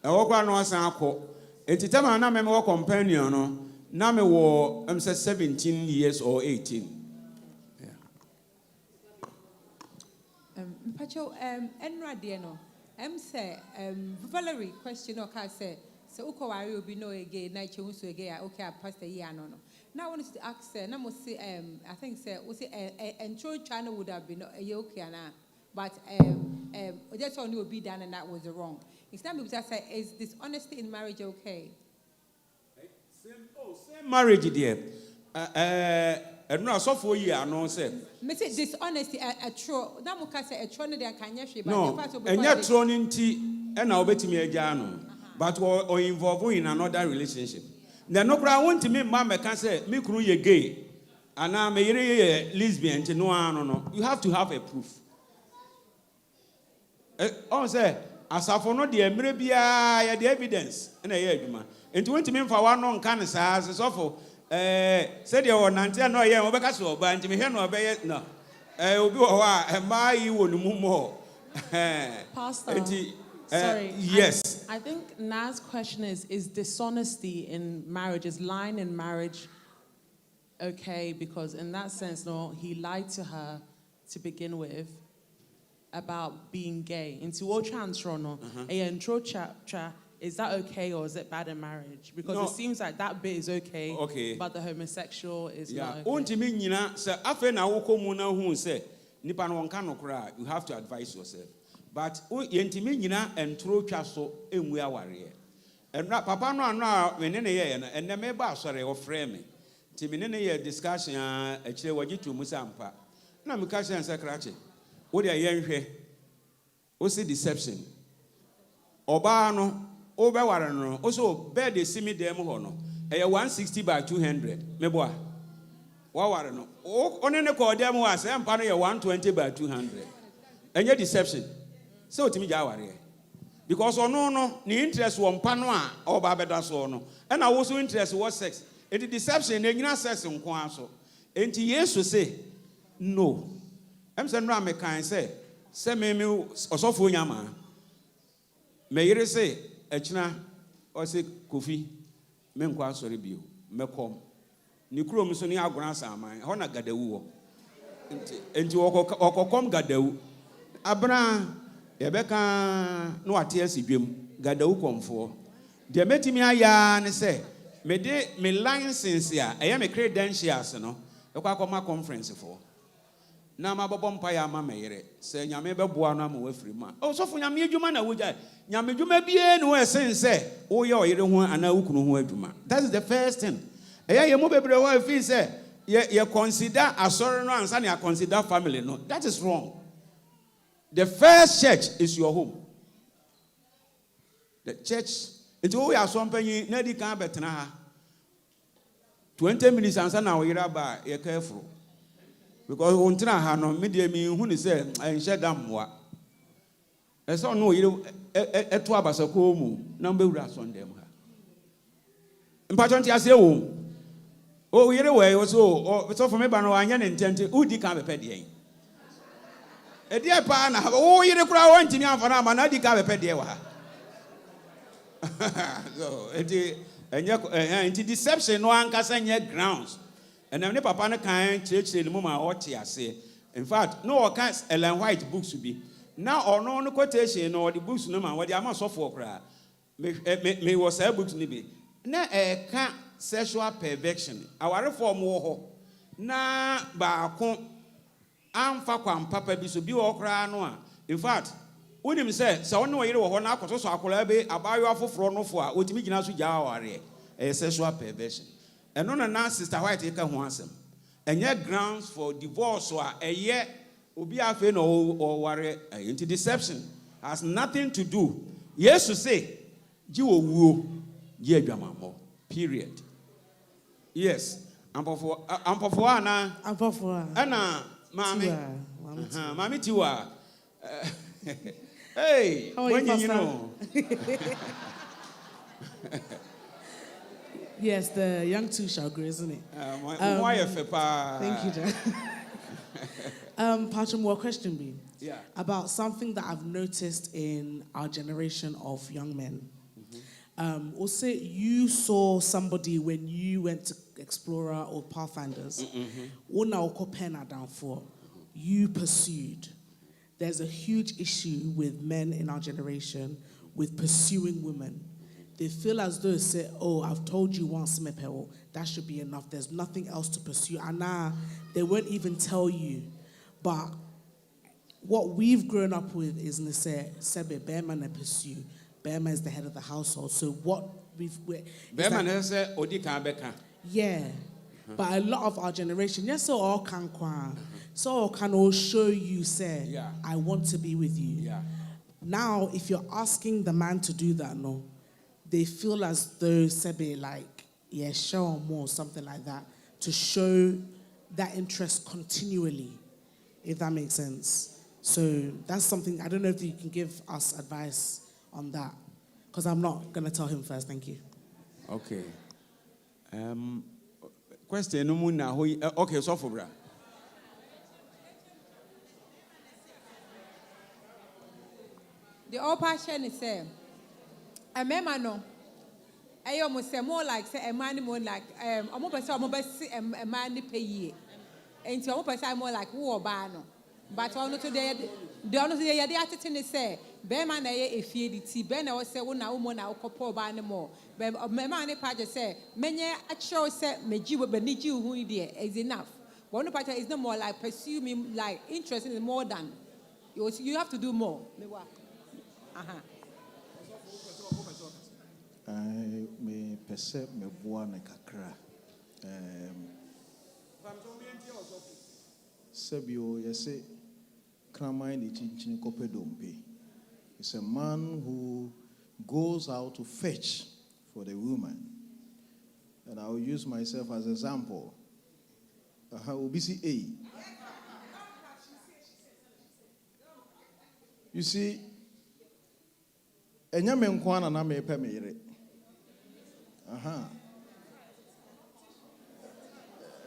Okwa no asan akọ etitama na me wo companion no na me wo 17 years or 18. Pacho enrade no say Valerie question o ka say so ukowari obi no again na che unso again okay pastor here no no. Now I wanted to ask na mo say I think say we say intro channel would have been okay na but just only obi done and that was wrong. It's not people say, is dishonesty in marriage okay? Same marriage there. And no, so for you, I know, say. Message dishonesty a true. Now, we can say a true. They can yashi. No, and you're thrown into and I'll bet me a jano, but or involved in another relationship. Now, no crowd want to me, Mama can say, me crew ye gay, and I'm a lesbian. No. You have to have a proof. Oh, say. Asafo no de emre bia ya the evidence na ya adwuma enti wonti me mfa wa no nka ne saa so for said you nante na ye obeka so oba enti me hwe no obeye no obi wo a ma yi wo no mu Pastor enti sorry yes I think Na's question is dishonesty in marriage, is lying in marriage okay? Because in that sense no, he lied to her to begin with about being gay. Into all transfer no, is that okay or is it bad in marriage? Because no. It seems like that bit is okay, but the homosexual is not okay. Ontimi nyina say afa na woko mu na hu say nipa no wonka no kra, you have to advise yourself. But yentimi nyina entro twa so enwu aware. Enra papa no ano a mene ne ye na enne me ba asore wo frɛ me. Ti mene ne ye discussion a kire waji to mu sampa. Na me ka shan sakrache. What are you here? Deception. Oba no, over warano. Also, bed they see me them hono. 160 by 200. Meboa. Warano. Oh, only the call them was 120 by 200. And your deception. So to me, Jawari. Because no, the interest one panoa or babeda so no. And I also interest was sex. And the deception, they not sex in Kwanso. And yes to say no. I'm saying, I can say, me osofo Nyamaah. Me yere say, echina, or say, Kofi, men kwa sorry bio, me kom. Ni kuro muso ni agona saman, hona gadewu. Enti okokom gadewu. Abra, yebeka no atie si dwem, gadewu komfo. De metimi aya ne say, me de me license ya, eye me credentials no, ekwa akoma conference for. Na mabobom pa ya ma meyere se nyame beboa no ama wafiri ma o so fu nyame adwuma na wogya nyame adwuma bie no esen se wo ye oyere ho ana wukunu ho adwuma. That is the first thing. Eya ye mo bebre wa feel say ye consider asori no ansa na consider family no. That is wrong. The first church is your home. The church it wo ya so mpanyi na di kan betena ha 20 minutes ansa na wo yere ba ye careful. because untina ha no me de me hu ni say enhye damwa ese no yire eto abasako mu na mbewura sondem ha mpacho ntia se wo o yire we so for me ba no anya ne ntente udi ka bepe de e de pa na o yire kura wo ntimi amfa na ma na di ka bepe de wa ha so enti deception no ankasa nye grounds and then papa no kan church mu ma o te ase in fact no o kan Ellen White books be now or no quotation no the books no man what the am so for kra me was a books ni be na ka sexual perversion our reform wo ho na ba ko amfa kwam papa bi so bi wo kra no a in fact unim say se won no yire wo ho na akoso so akola be abayo afoforo no fo a otimi gina so gya aware sexual perversion eno na sister White ka ho asem enye grounds for divorce or eye obi afa no or ware into deception has nothing to do. Yes to say ji owuo ji adwamammo period. Yes ampofo ana ana mami tiwa hey when you know. Yes, the young too shall grow, isn't it? Thank you, John. Patrick, more question be about something that I've noticed in our generation of young men. Also, you saw somebody when you went to Explorer or Pathfinders. You pursued. There's a huge issue with men in our generation with pursuing women. They feel as though say, oh, I've told you once, that should be enough. There's nothing else to pursue. And now they won't even tell you. But what we've grown up with is to say, Sebe, Bearman and pursue. Bearman is the head of the household. So what Bearman is Odika Beka. Yeah. But a lot of our generation, yes, so all can so can all show you, say, I want to be with you. Yeah. Now, if you're asking the man to do that, no, they feel as though Sebe like, show more, something like that, to show that interest continually, if that makes sense. So that's something, I don't know if you can give us advice on that, because I'm not going to tell him first, thank you. Okay. Question, okay, so for bra. The old passion is saying, a man no. I almost say more like say a man more like almost a man pay ye. And so almost more like who or bano. But on today, the honor the attitude say, Bearman a feed Ben I say one woman now couple ban more. But man part say, many actual say Meji will beneath you who is enough. One part is no more like pursue me like interest in more than you have to do more. I may perceive me buana kakra. Sebio, yese, Kramai ni chinchin kopedompe. It's a man who goes out to fetch for the woman. And I will use myself as an example. Obisi A. You see, enyame nkwana na me pe me yire.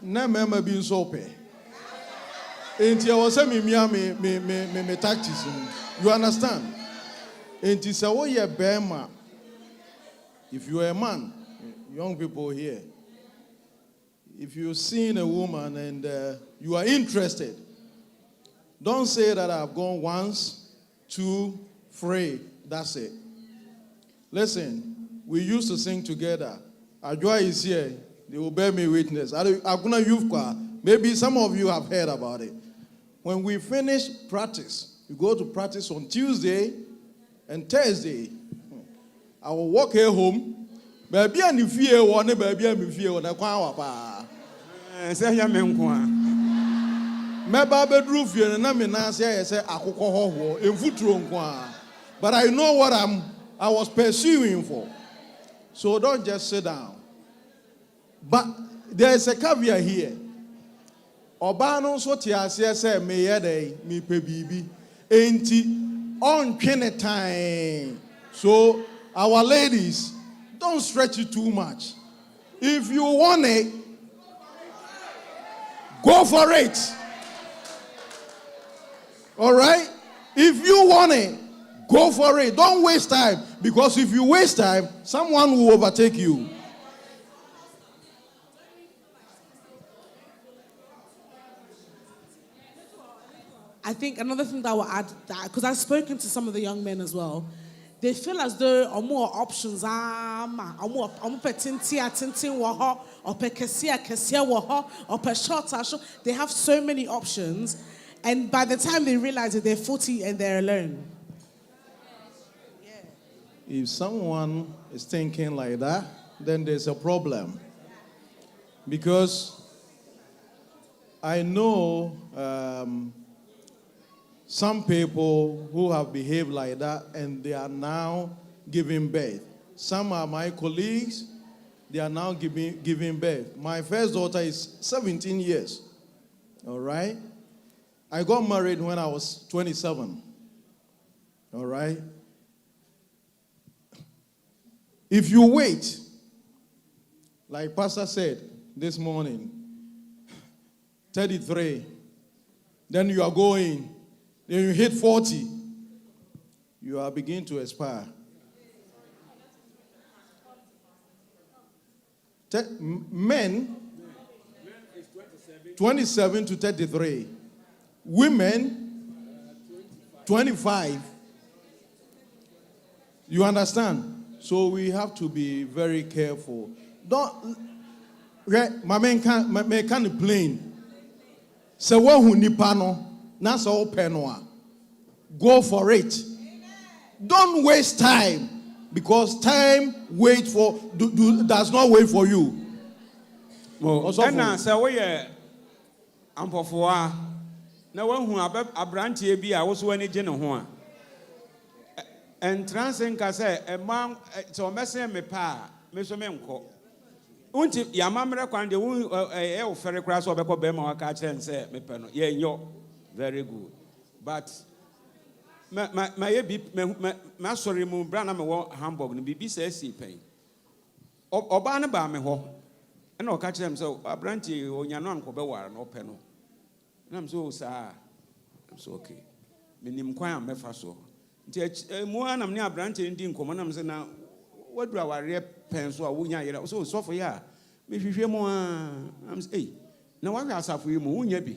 Na mema bi nso pe. Enti I was saying me tactics. You understand? Enti say wo ye bema. If you are a man, young people here, if you've seen a woman and you are interested, don't say that I've gone once, 2, 3, that's it. Listen, we used to sing together. Ajwa is here. They will bear me witness. Aguna Youth Choir. Maybe some of you have heard about it. When we finish practice, we go to practice on Tuesday and Thursday. I will walk here home. Baby, and if you want to, baby, and if you want to, say, my bedroom, and I'm in answer, say, I in foot. But I know what I was pursuing for. So don't just sit down. But there's a caveat here. Oba no so te ase say me ye dey me pe bibi. Enti on twene time. So our ladies, don't stretch it too much. If you want it, go for it. All right? If you want it, go for it. Don't waste time. Because if you waste time, someone will overtake you. I think another thing that I will add, that because I've spoken to some of the young men as well, they feel as though are more options. They have so many options, and by the time they realize that they're 40 and they're alone. If someone is thinking like that, then there's a problem. Because I know some people who have behaved like that and they are now giving birth. Some are my colleagues, they are now giving birth. My first daughter is 17 years. All right? I got married when I was 27. All right? If you wait, like Pastor said this morning, 33, then you are going, then you hit 40, you are beginning to expire. Men, 27 to 33. Women, 25. You understand? So we have to be very careful. Don't, my man can't plain. So what who nipano, na so penwa. Go for it. Don't waste time, because time does not wait for you. And say we ampofo na wahu abrantie bi a wo so ani gye ne ho a entrance nka say e man so mesen me pa me so me nko unti yamamre kwan de wo e wo fere kra so obekọ be ma waka kire nse me pe no ye nyo very good, but ma ye bi ma sorry mu bra na me wo Hamburg no bibi say si pen oba ne ba me ho na o ka kire me say abrantie onyano anko be ware no pe no. And I'm so sad. I'm so okay. Minim kwa am mefa so. Nti mo anam ne abrante ndi nkomo nam se na wadu aware pen so a wonya yera. So for ya. Me hwehwe mo am say na wa asafo yi mo wonya bi.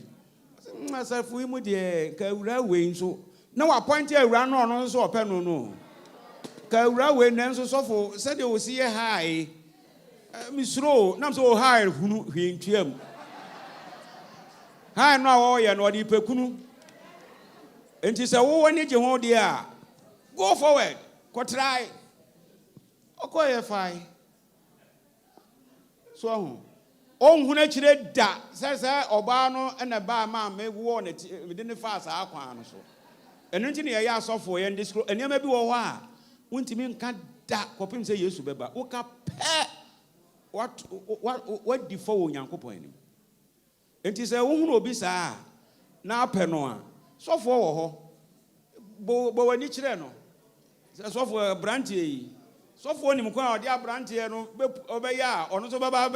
Asafo yi mo de ka wura we nso. Na wa point awura no no nso ope no no. Ka wura we na nso sofo se de o si ye high. Mi sro nam so high hunu hwentwam. Hi, no, ya no di pekunu. And she said, "Oh, I need you hold there. Go forward. Go try. Okay, fine." So, on who naturally da says Obano and a bar man may warn it within the fast aquan so. And engineer ya software and this and you may be a while. Won't you mean can't da coping say yes to beba? Oka pet what default yanko point. And he said, "Who will be sa na penoa? So for bo when you children, so for a brandy, so for him, dear brandy, and obey ya, or not about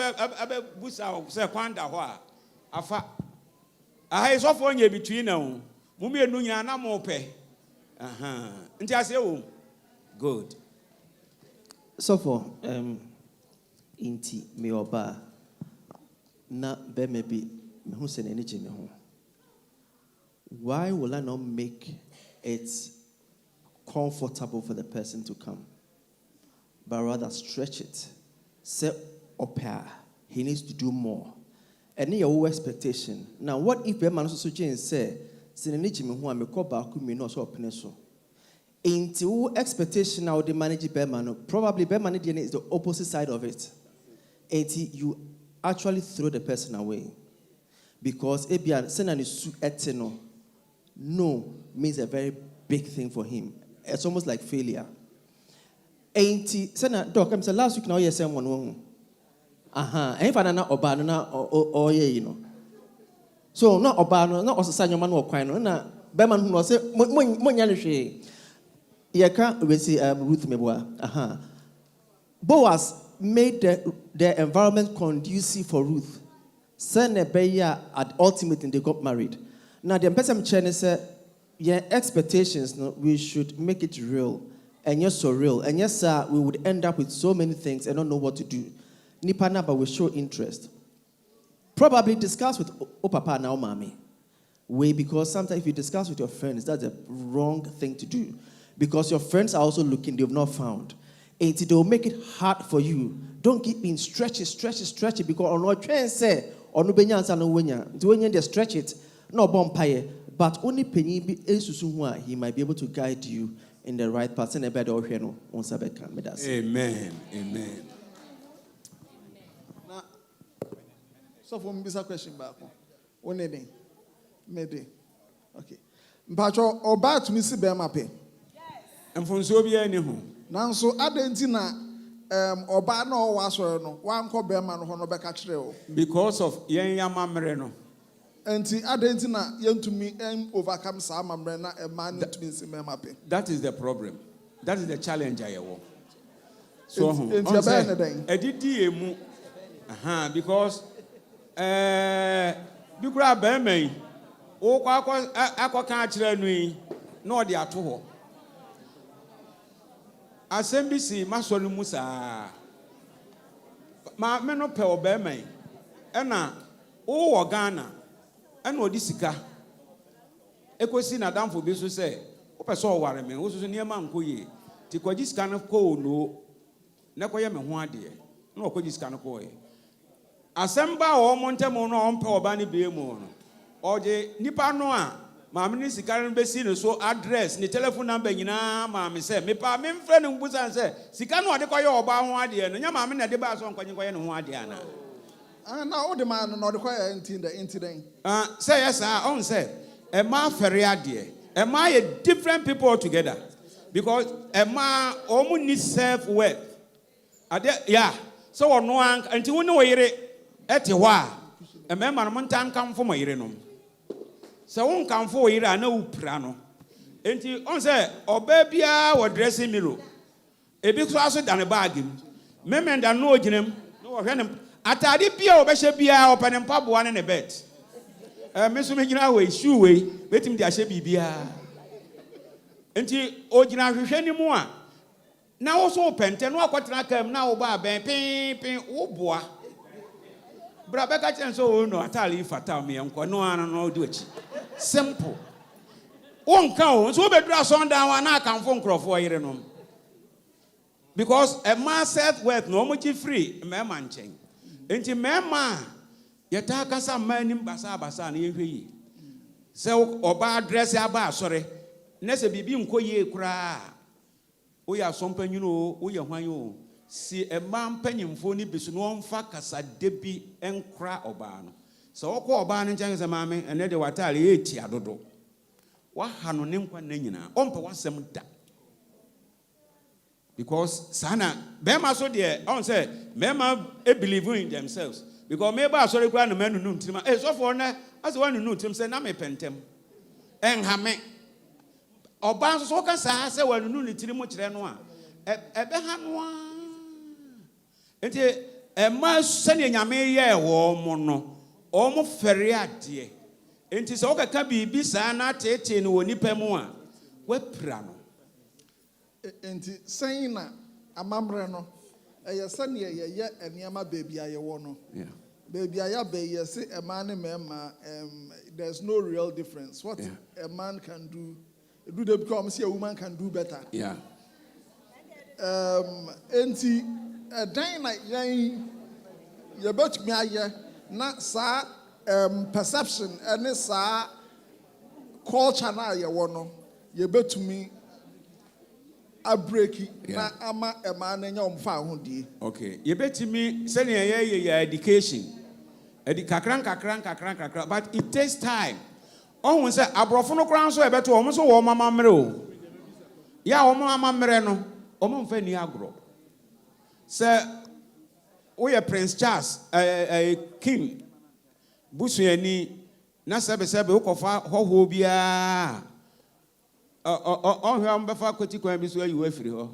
Busa, say Quanda, afa. I saw for you between now, Mummy and Nunya, no more pay. And I say, oh, good. So for inti me oba na be maybe. Why will I not make it comfortable for the person to come, but rather stretch it? Say, he needs to do more. And your expectation. Now, what if the man also say, into expectation now the manage Berman, probably Berman is the opposite side of it. You actually throw the person away. Because Ebian Senani su eteno no means a very big thing for him. It's almost like failure. Ain't Sena Doc, I'm saying last week now, yes, someone. Ain't Fanana or Banana or you know. So not obano, not also sign your man or quine, na Beman who say Monyanishi. Yaka we see Ruth Meboa. Boaz made the environment conducive for Ruth. Send a beya at ultimately they got married. Now the person Chen said, yeah, expectations, no, we should make it real. And yes, so real. And yes, sir, we would end up with so many things and not know what to do. Nipana, but we show interest. Probably discuss with Papa now, mommy. Way, because sometimes if you discuss with your friends, that's a wrong thing to do. Because your friends are also looking, they've not found. And they'll make it hard for you. Don't keep being stretch it, because on what train say, or no benyan no wenya. Do when you stretch it, no bompire, but only penny be he might be able to guide you in the right path. Amen. Amen. Now, so for me, this question back. One day, maybe. Okay. Mpacho oba to me si be mape. Mfonso bia ni ho. Nanso adenti na oba na o wasoro no wanko be ma no ho no be ka kire o. Because of yen yamamre no. Enti adenti na yentumi overcome sa amamre na e ma ntumi si be mape. That is the problem. That is the challenge I have. So enti aba na den. Edidi emu. Because bikura be mai o kwa akwa kire nu yi na o de ato ho. Asembisi masori musa ma me no pe obema e na wo Ghana e na odi sika ekosi na damfo bi so se wo pese o ware me wo so niema nkoye ti kwaji sika no ko no na koye me ho ade na o kwaji sika no ko ye asemba o mo ntem no o mpe oba ne be mu no oje nipa no a maame ni sika no besi no so address ni telephone number nyina maame se me pa me mfre no mbusan se sika no ode koye oba ho ade no nya maame na de ba so nkwanye koye no ho ade ana na o de man no de koye incident say yes on say e ma fere ade e ma ye different people together because e ma o mu ni self worth ade yeah so ono an anti wo ne wo yire ete ho a e me ma no montan kan fo mo yire no so won kan fo yira na upra no enti on say oba bia wo dressing mirror ebi so aso dan bag me menda no oginem no wo hwenem atade bia wo be hye bia openem paboa ne bet me so me gina we shoe we betim dia hye bibia enti ogina hwehwe ni mu a na wo so pente no akotena kam na wo ba ben pin wo boa bra be ka chen so no atali fata me enko no ana no do achi simple won kan so be dura son down wa na kan fo nkrofo yire no because a man self worth no much free me man chen enti me ma yeta kasa man nim basa na yehwe yi se oba address aba asore na se bibi nkoye kura o ya sompanyuno o ya hwan o si a man panyimfo ni bisu no mfa kasa debi enkra oba no so wokọ oba no nchen se maame ene de watale eti adodo wa ha no ne nkwa na nyina ompa wasem da because sana bema so de on say bema believe in themselves because me ba sorry kwa no manu nu ntima so for na as one nu ntim say na me pentem enha me oba so ka sa say wanu nu nitiri mu kire no a ebe ha no a enti ma sane nyame ye wo mo no omo fere ade enti se okaka bibi sa na tete no woni pam a wapira no enti saying na amamre no eye sane ye eniama baby aye wo no baby aye be ye say a man and mema there's no real difference what a man can do they become say a woman can do better enti dan na yan ye bet me aye na sa perception and sa culture na ye wo no ye betumi a breaki na ama e ma na nya omfa ahodie okay ye betumi sene ye education kakran but it takes time on say abrofo no kran so e beto o mo so wo mama mere o ya wo mama mere no o mo mfa ni agro say we are Prince Charles king busuani na sebe ukofa ho bia hwe ambefa kwati kwan bi so ayi wafiri ho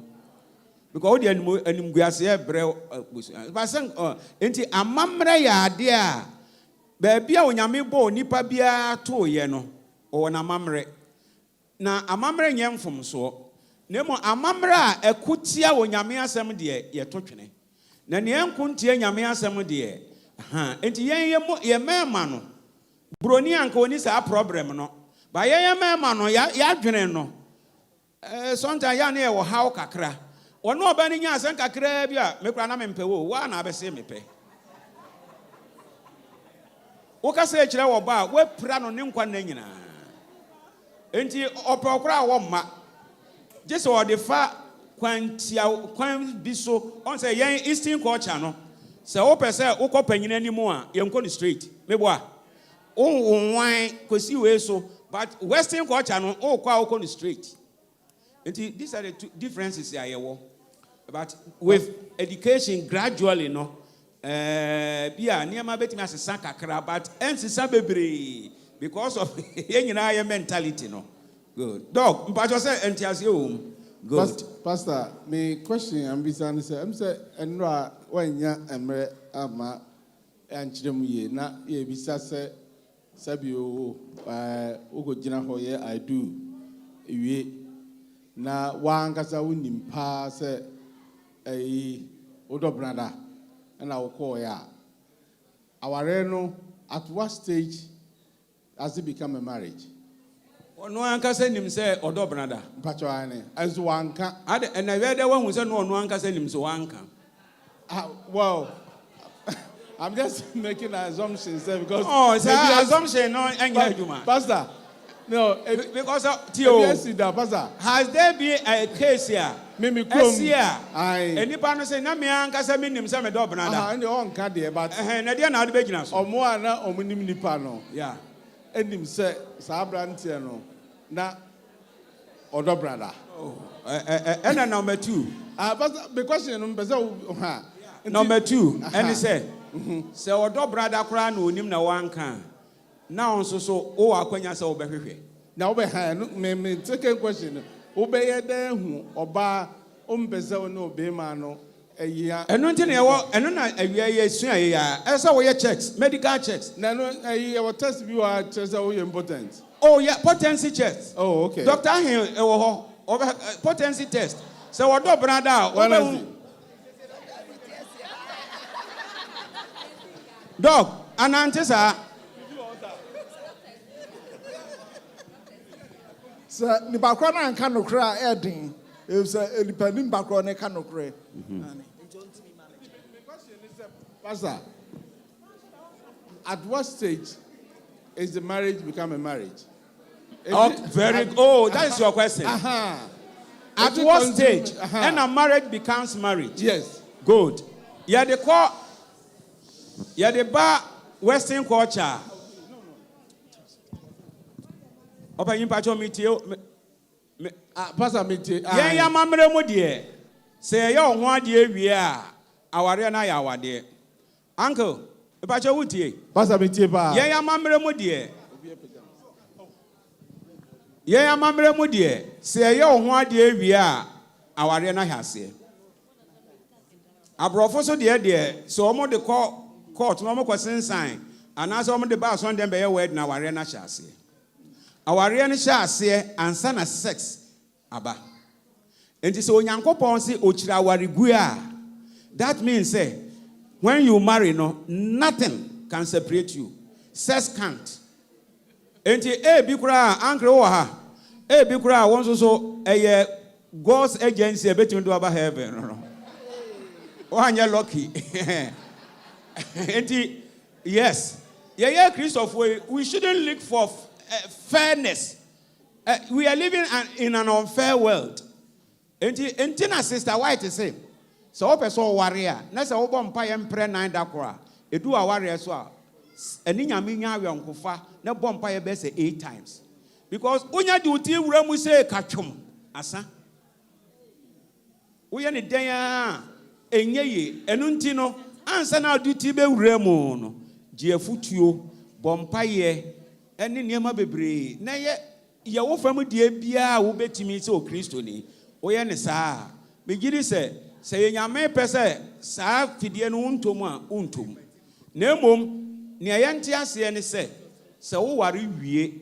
because odi animguase e bre ba sen enti amamre ya ade a ba bia onyame bo nipa bia to ye no o na amamre na amamre nye mfomso nemo amamre a ekotia onyame asem de ye to twene na ne enkuntie nyame asem de enti ye mema no broni anka oni sa problem no ba ye mema no ya dwene no sometimes ya na ye wo haw kakra ono oba ni nya asen kakra bia mekura na mempewo wa na abese mepe wo ka se kire wo ba we pra no ne nkwa na nyina enti opokura wo ma jese wo de fa kwan bi so on say yen eastern culture no se wo pese wo ko panyina ni mu a yen ko ni straight mebo a wan kosi we so but western culture no wo ko ni straight. These are the two differences here. But with education, gradually, no, Nyamaah betimi asesa kakra, but ensisa bebre because of your mentality, no. Good. Dog, but you say entiasi good. Pastor, my question I'm say enra wanya emre ama anchiremu ye na ye bisa se sabio ugo gina ho ye I do ewie na wankasa wonim pa se odo brother na wo call ya aware no at what stage has it become a marriage? No ankasa nim se odo brother mpacho ane as wanka ade na we de wan se no ankasa nim se wanka. Well, I'm just making an assumption because it's an assumption no anya aduma pastor. No, because Tio, has there been a case here? Mimi Anyone say, Nyamaah ankasa minim se me do brother. And on card but na dia na de begina so. Omo ana omunim nipa no. Yeah. Enim se sa brantie no na odo brother. And number 2. But the question no pese number 2, and he said, say odo brother kra na onim na wanka. Now so o akwanya se obehwehwe. Na obeha me second question. Obeye den hu oba ompese no obema no eya. Eno nti na ewo eno na awia ye sua ye ya. Esa wo ye checks, medical checks. Na no ewo test bi wa checks wo ye important. Oh yeah, potency checks. Oh okay. Doctor Hin ewo ho potency test. So what do brother? Dog, anantisa. So ni bakro na nka nokra edin. If say independent bakro na nka nokra. Pastor, at what stage is the marriage become a marriage? That is your question. At what stage and a marriage becomes marriage? Yes. Good. Yeah, they call the bar Western culture. Open you patch on me to Pastor Miti. Yeah, mamre mo dear. Say your one dear we are our na ya dear. Uncle, the patch of Wuti. Pastor Miti. Yeah, mamre mo dear. Yeah, mamre mo dear. Say your one dear we are our na has here. Abrofo so dear, so almost the court, no more question sign, and as almost the boss on them by a word now, our arena shall see. Our arena shall see, and son of sex, Abba. And so Yanko Ponsi, Uchira Wariguya. That means, say, when you marry, no, nothing can separate you. Sex can't. And Bikura, Uncle Oha, Bikura, once so a God's agency, a bit into about heaven. Oh, you're lucky. Yes. Yeah, Christopher, we shouldn't look for fairness. We are living in an unfair world. And sister, why to say? So, open so warrior. Let's say, open pie and pray 9 dakora. It do a warrior as well. And in Yaminya, we uncle fa, no bomb pie best 8 times. Because when you do tea, we say, catchum. Asa. We are in the day. Enye enuntino ansa na duty be wremu no je afutuo bompaye ɛne nneɛma bebree na yɛwo fam deɛ biara wobɛtumi sɛ okristoni woyɛ ne saa megye sɛ sɛ yɛnyame pɛ sɛ saa fidie no wontom a wontom na mmom nea yɛnte aseɛ ne sɛ woware wie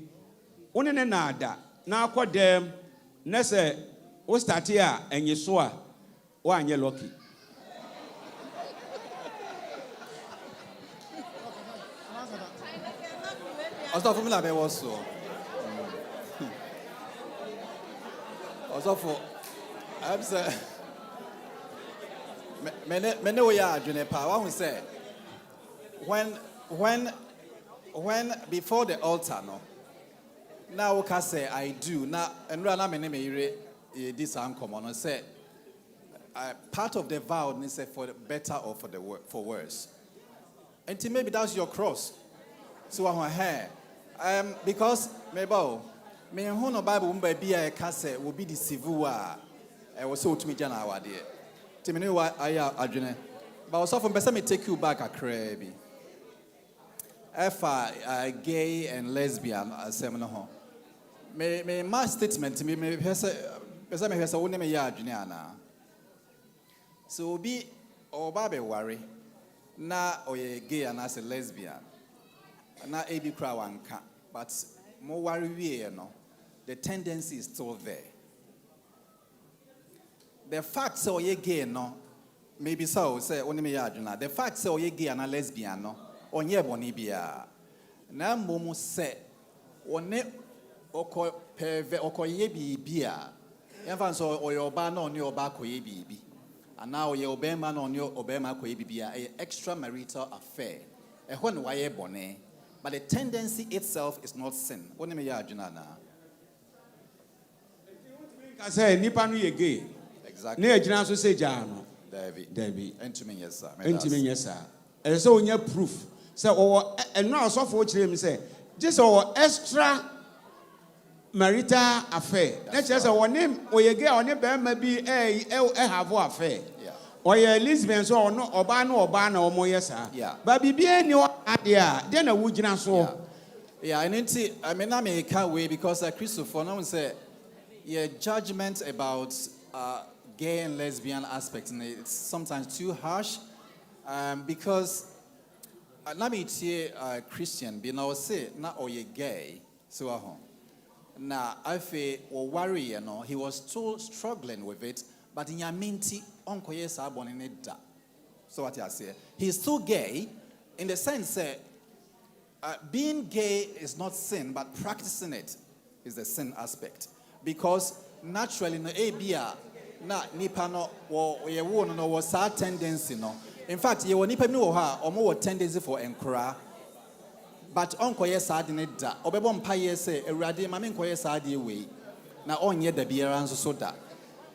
wo ne naada na akɔ dɛm na sɛ wo starte a ɛnye so a woanyɛ lucky. Also, for me, I was so. Also, for I'm saying, many we are doing power. One say, when before the altar, no. Now we can say I do now, and right now my name is this uncommon. I say part of the vow is for the better or for worse, and maybe that's your cross. So I want because maybe me who no Bible be a case will be the civil war. I was so to me jana awade. To me know why I adwene. But also from person me take you back a crabby. If gay and lesbian asem ho. Me my statement me person me person won me ya adwene ana. So be oba be worry na oye gay and as a lesbian. Na ebi kra wanka, but mo worry we no. The tendency is still there. The fact so ye gay no, maybe so say only me adwuna. The fact so ye gay and a lesbian no, onye boni bia. Na momo say one oko perve oko ye bibia. Even so oyoba no onye oba ko ye bibi. And now ye obema no onye obema ko ye bibia. A extramarital affair. E ho no waye boni. But the tendency itself is not sin. Only me adwuna na. I say nipa no ye gay. Exactly. Na agina so say jano. David. Entimi yes sir. Entimi yes sir. E say onya proof. Say o eno asofo kire mi say just o extra marital affair. Na kire say woni oye gay oni be ma bi have affair. Yeah. Oye lesbian so no oba na omo yes sir. Yeah. But bibia ni o ade a de na wo gina so. Yeah, and I mean I can't wait because Christopher now say yeah, judgment about gay and lesbian aspects, and it's sometimes too harsh because let me tell Christian, be now say not or you gay, so now I feel or worry, you know, he was still struggling with it, but in your minty uncle yes I born in it. So what I say, he's still gay in the sense that being gay is not sin, but practicing it is the sin aspect. Because naturally no ABA na nipa no ye wo no was that tendency no. In fact, ye wo nipa mi wo ha omo tendency for enkora. But onko ye sad ne da. Obebo mpa ye say awurade ma me nko ye sad ye we. Na onye da biara nso so da.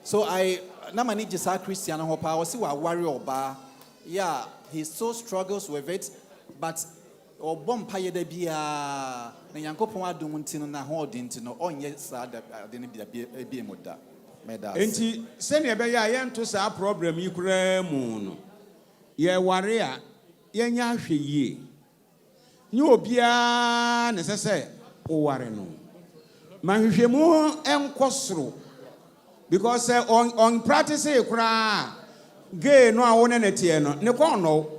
So I na mani jisa Christian ho pa wo si wa worry oba. Yeah, he still struggles with it, but obom paye da bia na yankopon adom ntino na ho odintino onye sa da de ne bia moda meda enti se ne be ya yento sa problem yi kura mu no ye ware a ye nya hwe yie ni obia ne sese o ware no manhwehwe mu enkosoro because on practice e kura gay no a wona na tie no ne kon no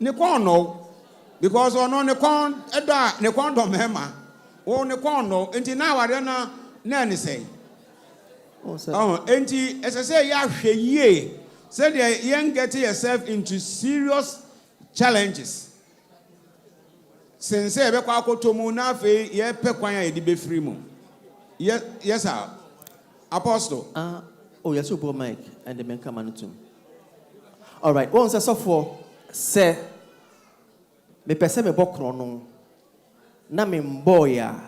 ne kon no because ono ne kon eda ne kon do mema o ne kon no enti na ware na ne sei enti esese ya hwe yie say they young get yourself into serious challenges since e be kwa akotomu na afi ye pe kwan ya de be free mu yes sir apostle oh yes you Mike and the men come on too. All right, once so for say me pese me bo krono na me mboya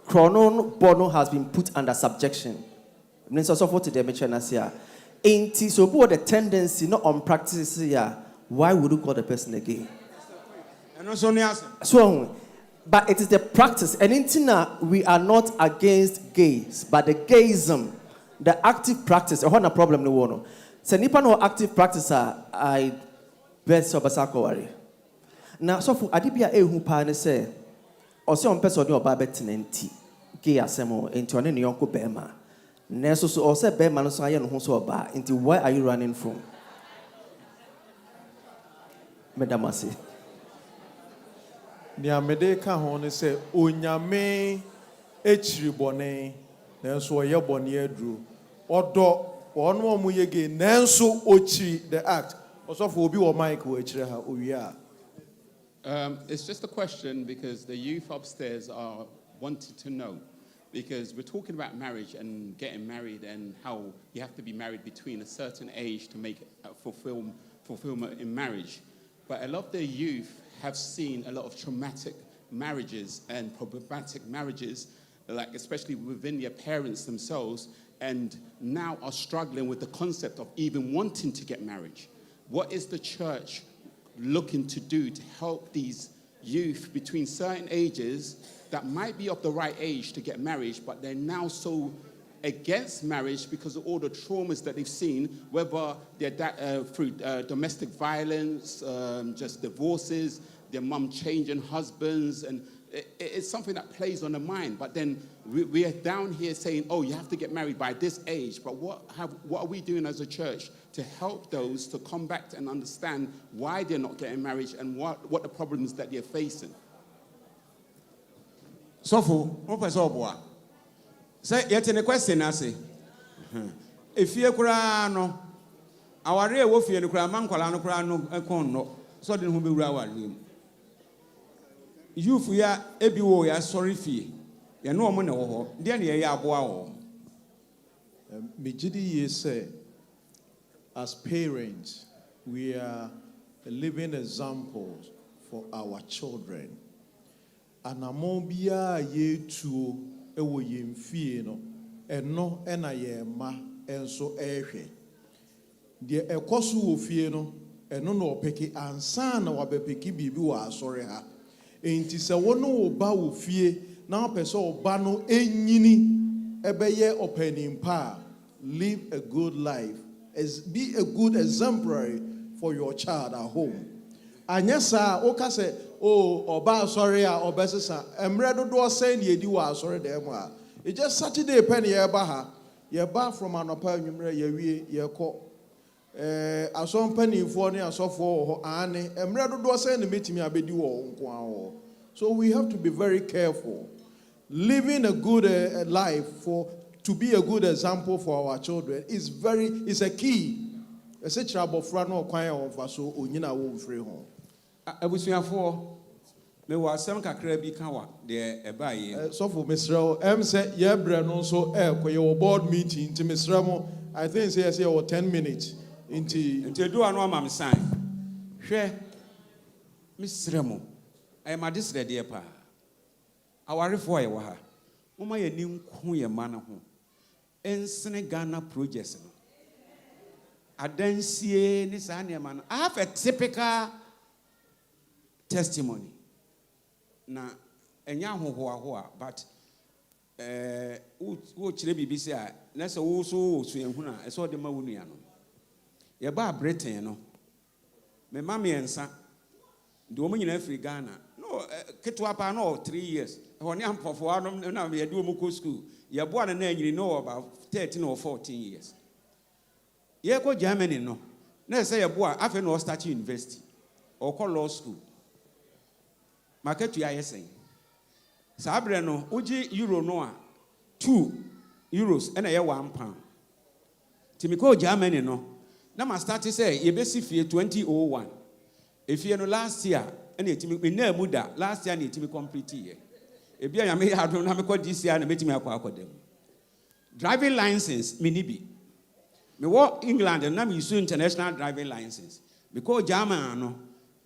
krono bono has been put under subjection. Means also for today me chana sia ain't so what the tendency not on practice here, why would you call the person again? And also so but it is the practice and intina we are not against gays but the gayism the active practice I want a problem no one. Se nipa no active practice I bet so basako worry. Now, so for Adibia Ehu Pane say, or some person or Babetinenti, gay asemo, into an Yonko Bema. Neso or say Bema no Sayan Hoso Ba, into where are you running from? Madam Asi. Nyamede ka hone se onyame echiri bone nanso oye bone adru odo ono mu yege nanso ochiri the act osofo obi wo mic wo echire ha owia. It's just a question because the youth upstairs are wanting to know, because we're talking about marriage and getting married and how you have to be married between a certain age to make fulfillment in marriage. But a lot of the youth have seen a lot of traumatic marriages and problematic marriages, like especially within their parents themselves, and now are struggling with the concept of even wanting to get married. What is the church looking to do to help these youth between certain ages that might be of the right age to get married, but they're now so against marriage because of all the traumas that they've seen, whether they're through domestic violence, just divorces, their mum changing husbands, and it's something that plays on the mind. But then we are down here saying, oh, you have to get married by this age. But what are we doing as a church to help those to come back and understand why they're not getting married and what the problems that they're facing? Sofu, Professor Oboa. Say, yet in a question, I say, if you no, our real wolfie and Kraman Kolano Krano, a cono, so then who be our room. You for ya, Ebi, ya sorry fee. You know, Mono, then ya boa. Mijidi say, as parents, we are living examples for our children. And among bia ye too. Ewo yemfie no eno ena ye ma enso ehwe de ekoso wo fie no eno no opeki ansa na wabepeki bibi wa asore ha enti se wono wo ba wo fie na opese oba no enyini ebeye openimpa live a good life be a good exemplary for your child at home. Anyesa oka se oba sorry a obesesa emre dodo say na edi wa sorry dem a e just Saturday pen ye ba ha ye ba from anopa nwumre ye wie ye ko asom panifo ne asofo ho ane emre dodo say na metimi abedi wo nko awo. So we have to be very careful living a good life to be a good example for our children is a key. Ese chirabofra no kwan ya wonfa so onyina wo mfre ho. Abusuafo me wa asem kakra bi ka wa de eba ye so for Mr. M say ye bre no so koye board meeting to Mr. Mo I think say 10 minutes into do anu amam sign hwe Mr. Mo I ma this ready pa awarefo ye wa ha moma ye ni nku ye ma na ho ensene Ghana projects no adansie ni sa na ma no I have a typical testimony. Na enya hohoa but wo chire bibisi a na se wo so ehuna e so de ma wonua no ye ba Britain no me ma me ensa de wo nyina free Ghana no ketwa pa no 3 years ho ne ampofo anom na me ye de wo ko school ye bo na anyini no about 13 or 14 years ye ko Germany no na se ye bo afa no start university or call law school. Market ya yesen. Sabre no uji euro no a 2 euros and a year £1. Timiko Germany no. Na ma start say ye besi fie 2001. If you no last year and it me na muda last year and it me complete year. E bia ya me ha do na me ko this year na metimi akwa dem. Driving license me ni bi. Me wo England and na me use international driving license. Because German no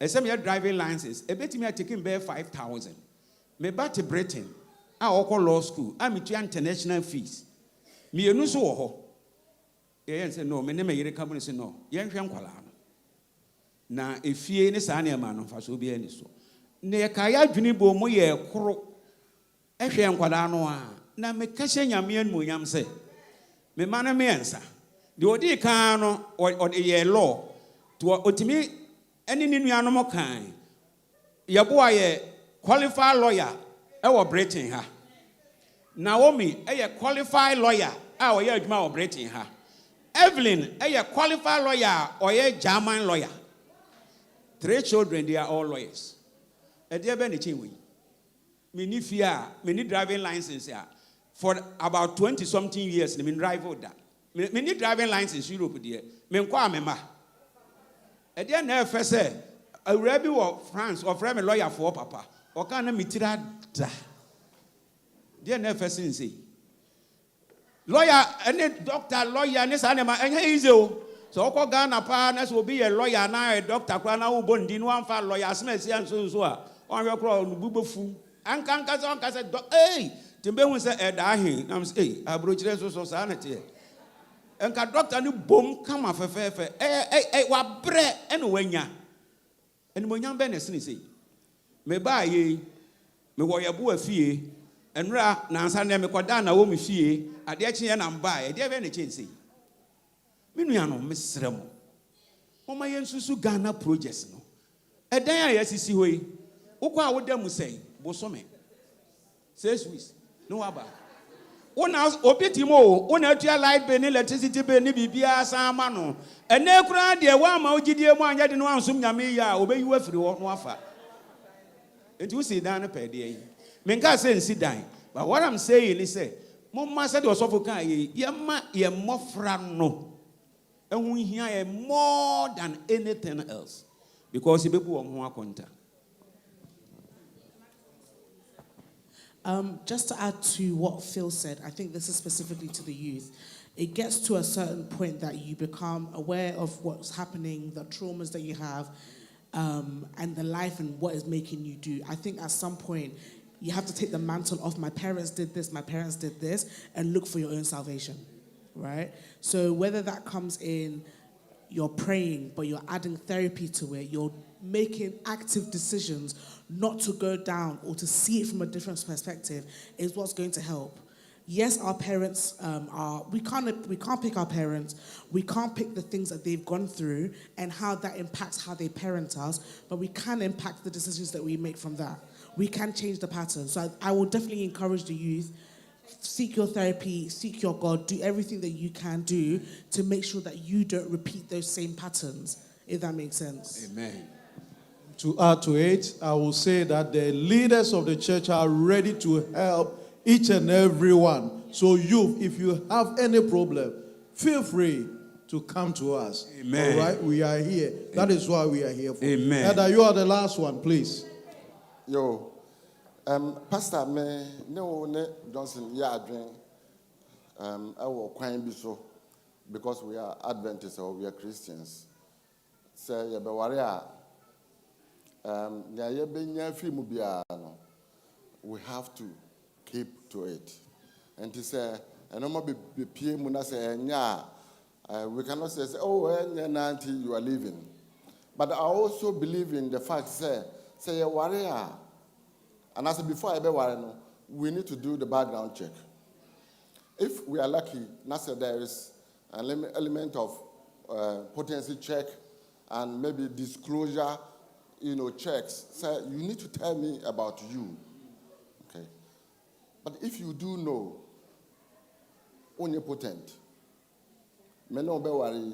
some your driving license, a bit me are taking bare 5,000. Me back to Britain, I call law school, I'm international fees. Me no so ho. Yen say no, me name yere company say no. Yen hwe nkwala no. Na efie ne sa na ma no fa so bi ani so. Ne kaya dwuni bo mo ye koro. Ehwe nkwala no a na me ka hye nyame anu nyam say. Me ma na me ensa. De odi kan no o ye law. To otimi Any nuanom kan Yeboa ye qualified lawyer ɛwɔ Britain ha. Naomi qualified lawyer ɔyɛ adwuma wɔ Britain ha. Evelyn qualified lawyer ɔyɛ German lawyer. 3 children, they are all lawyers. Ɛdeɛ bɛ ne kyɛn wɔ yi. Meni fia, meni driving license ya. For about 20 something years, me drive that. Meni driving license Europe there. Me nkɔ amema. Ɛdeɛ na ɛfɛ sɛ awura bi wɔ France ɔfrɛ me lawyer for papa. Ɔka na mitira da. Deɛ na ɛfɛ sɛ nse. Lawyer, any doctor, lawyer, ne sa ne ma ɛnyɛ easy o. So ɔkɔ Ghana pa na so be a lawyer na a doctor kwa na wo bondi no amfa lawyer asma sia so a ɔnhwɛ kɔ no bubofu. Anka say hey timbe hu say ɛda ahin na say hey abrochire so sa na te. Enka doctor ni bom kama fɛfɛɛfɛ wa brɛ ɛna wanya. Ɛni mo nyam bɛ na sini sei. Me ba ye me wɔ yɛ bo afie ɛnura na ansa na me kɔda na wɔ me fie adeɛ kye na mba ɛdeɛ bɛ na kye sei. Me nua no mesrɛ mo. Mama yɛ nsusu Ghana projects no. Ɛdan a yɛsisi hɔ yi. Wokɔ a woda mu sɛn bosome. 6 weeks. No waba. Una obi timo una atua light bill ni electricity bill ni bibia sama no. Ene kura de wa ma ogidie mu anya de no ansom nyame ya obeyi wafiri hɔ no afa. Enti wo si dan no pɛ de yi. Menka say nsi dan. But what I'm saying is say mo ma say de osofo kan ye ma ye mmofra no. Ehun hia more than anything else because ibebu wo ho akonta. Just to add to what Phil said, I think this is specifically to the youth. It gets to a certain point that you become aware of what's happening, the traumas that you have, and the life and what is making you do. I think at some point, you have to take the mantle off, my parents did this, and look for your own salvation, right? So whether that comes in, you're praying, but you're adding therapy to it, you're making active decisions not to go down or to see it from a different perspective is what's going to help. Yes, our parents we can't pick our parents. We can't pick the things that they've gone through and how that impacts how they parent us, but we can impact the decisions that we make from that. We can change the pattern. So I will definitely encourage the youth, seek your therapy, seek your God, do everything that you can do to make sure that you don't repeat those same patterns, if that makes sense. Amen. To add to it, I will say that the leaders of the church are ready to help each and every one. So you, if you have any problem, feel free to come to us. Amen. All right? We are here. Amen. That is why we are here for. Amen. Eda, you are the last one, please. Yo, Pastor, me no ne Johnson ya adwen our kwan bi so because we are Adventists or we are Christians. Say ye be ware a we have to keep to it. And he said, and we cannot say, oh, auntie, you are leaving. But I also believe in the fact, say a warrior. And I said, before I be warrior, we need to do the background check. If we are lucky, there is an element of potency check and maybe disclosure, checks. Say, you need to tell me about you. Okay. But if you do know, omnipotent, me no be worry,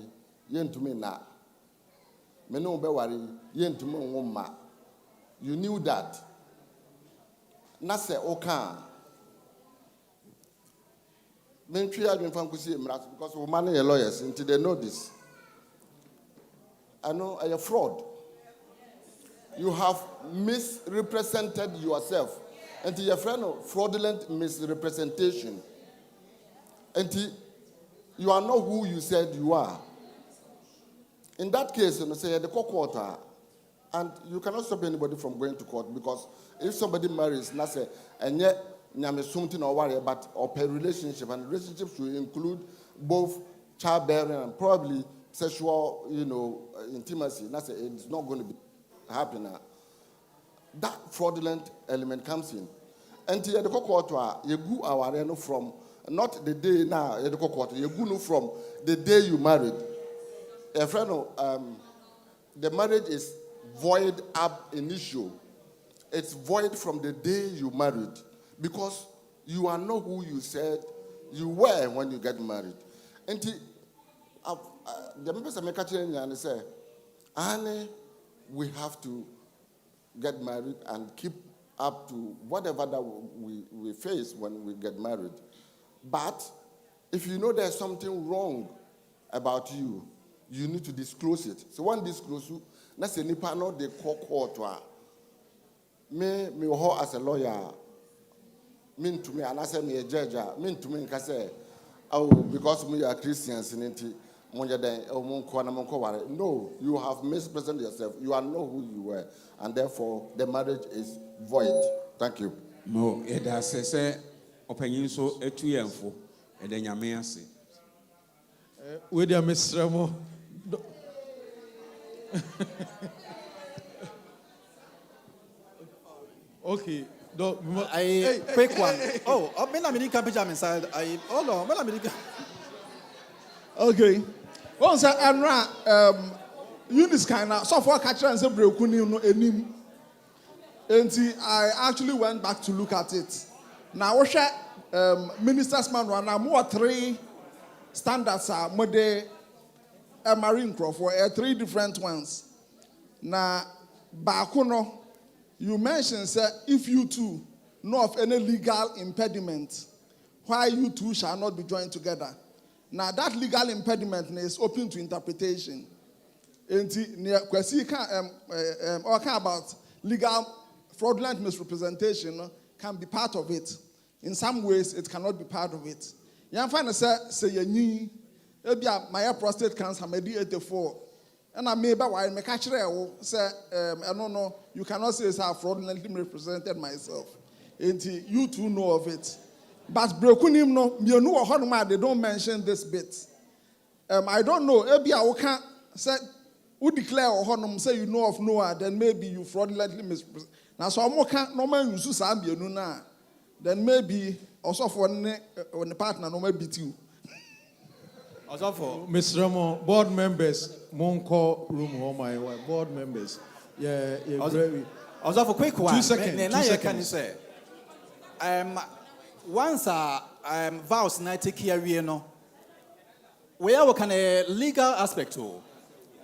yentumi na. Me no be worry, yentumi ngoma. You knew that. Na se oka. Mentri adwen fan kusi emrat because woman are lawyers until they know this. I know a fraud. You have misrepresented yourself. And your friend of fraudulent misrepresentation. And you are not who you said you are. In that case, say the court, and you cannot stop anybody from going to court because if somebody marries, and yet something or worry about a relationship, and relationships will include both childbearing and probably sexual, intimacy. It's not going to be happening. That fraudulent element comes in. And the court, you go our from not the day now, the court, you go from the day you married. A friend, the marriage is void ab initio. it's void from the day you married, because you are not who you said you were when you get married. And the members of my and say, Anne, we have to get married and keep up to whatever that we face when we get married. But if you know there's something wrong about you, you need to disclose it. So one disclose you, that's a nipa no de court. Me as a lawyer, mean to me, and I say me a judge, mean to me, say, oh, because we are Christians in it. No, you have misrepresented yourself. You are not who you were, and therefore the marriage is void. Thank you. No, it does say, opinion so a 2 year for a Nyamaah say. With your Mr. Mo. Okay. Quick one. Oh, I'm in the inside. Hold on. Okay. Once I Eunice kind of so far catcher and say Brekuni no enim. And I actually went back to look at it. Now what Ministers man run now more 3 standards are mode a marine crow for 3 different ones. Now Bakuno, you mentioned sir, if you two know of any legal impediment, why you two shall not be joined together. Now that legal impediment is open to interpretation. And about legal fraudulent misrepresentation can be part of it. In some ways, it cannot be part of it. You find say my prostate cancer, my D84, and I may be why my catcher say no, you cannot say I fraudulently represented myself. And you two know of it. But Brekunim no, you know how they don't mention this bit. I don't know. Maybe I can't say who declare or honor say you know of Noah, then maybe you fraudulently misrepresent. Now so I can't no man use Sambia Nuna. Then maybe also for when the partner no maybe too. Also for Mr. Ramo, board members, Monco room home my board members. Yeah. Also for quick one. 2 seconds. 2 seconds. Say, once vows na take care no, we are working a legal aspect too.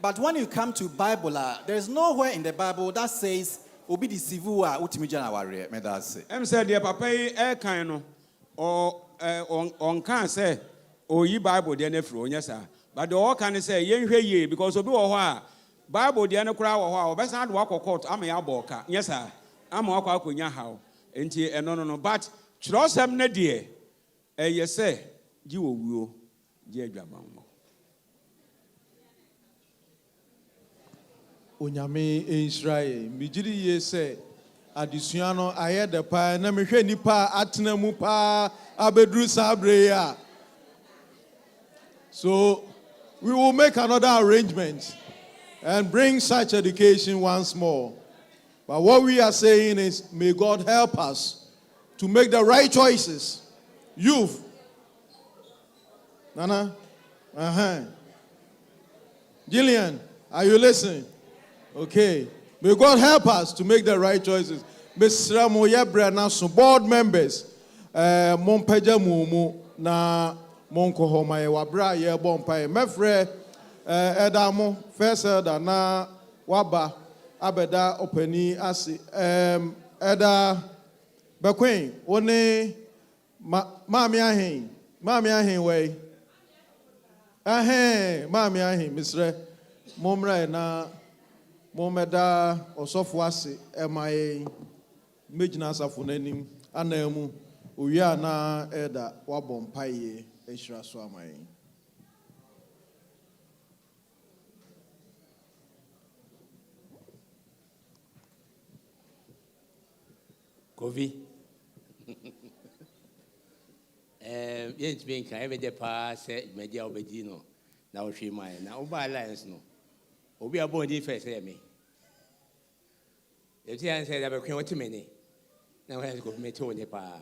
But when you come to Bible, there is nowhere in the Bible that says obi the civil war utimijana warrior. Me that say. Said the papa kind no or on can say o yi Bible dey na fro nya sa. But the all can say yen hwe ye because obi wo ho a Bible dey na kura wo ho a obesa do akọ court ama ya boka. Nya sa ama akọ akonya hawo. Enti no but Chirosem ne de ye say gi owuo gi adwaman mo. Onyame Israel mijiri ye say adesua no aye de pa na mehwe nipa atena mu pa abedru sabre ya. So we will make another arrangement and bring such education once more. But what we are saying is may God help us to make the right choices. Youth. Nana? Gillian, are you listening? Okay. May God help us to make the right choices. Mr. Moyebre na so board members. Monpeja mumu na monko homa ye wabra ye bompa ye mefre edamo first elder na waba abeda opani asi eda Bakwen, one Mammy Ahin way. Mammy Ahin, Mr. Momra na Momeda or Softwasi, MIA, Majnas of Unenim, Anemu, Uyana Eda, Wabon Paye, Esra Swamai. Kovi. Yes, being every day pass, media obedino. Now she mine. Now, by alliance, no. Obi a born defense, me. If you answer that, I can't many. Now, I have to go me to the pa.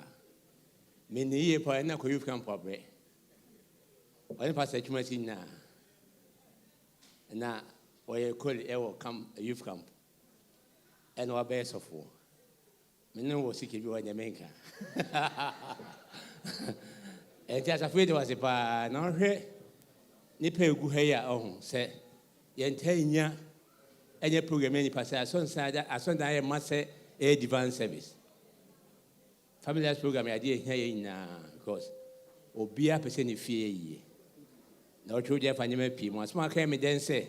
Many years, pa, and I could come for bread. I pass a machine now. And now, or you could ever come a youth camp. And our best of war. Mene wo sike bi wa nyamenka. Enti asafo de wase pa na hwe nipa egu ha ya ohun se yentanya enye program ni pa se asonda ya mase a divine service. Family program ya dey here na because obia pese ni fie yi. Na o tro je fanyema pi mo asoma kan me den se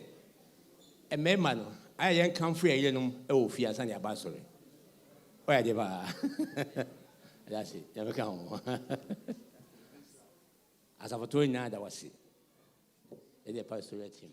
e mema no ayen kan fu ye nom e wo fie asan ya ba sore. Oya de ba. That's it. Ya me kan ho. As I've told you now, that was it. And the pastor read him.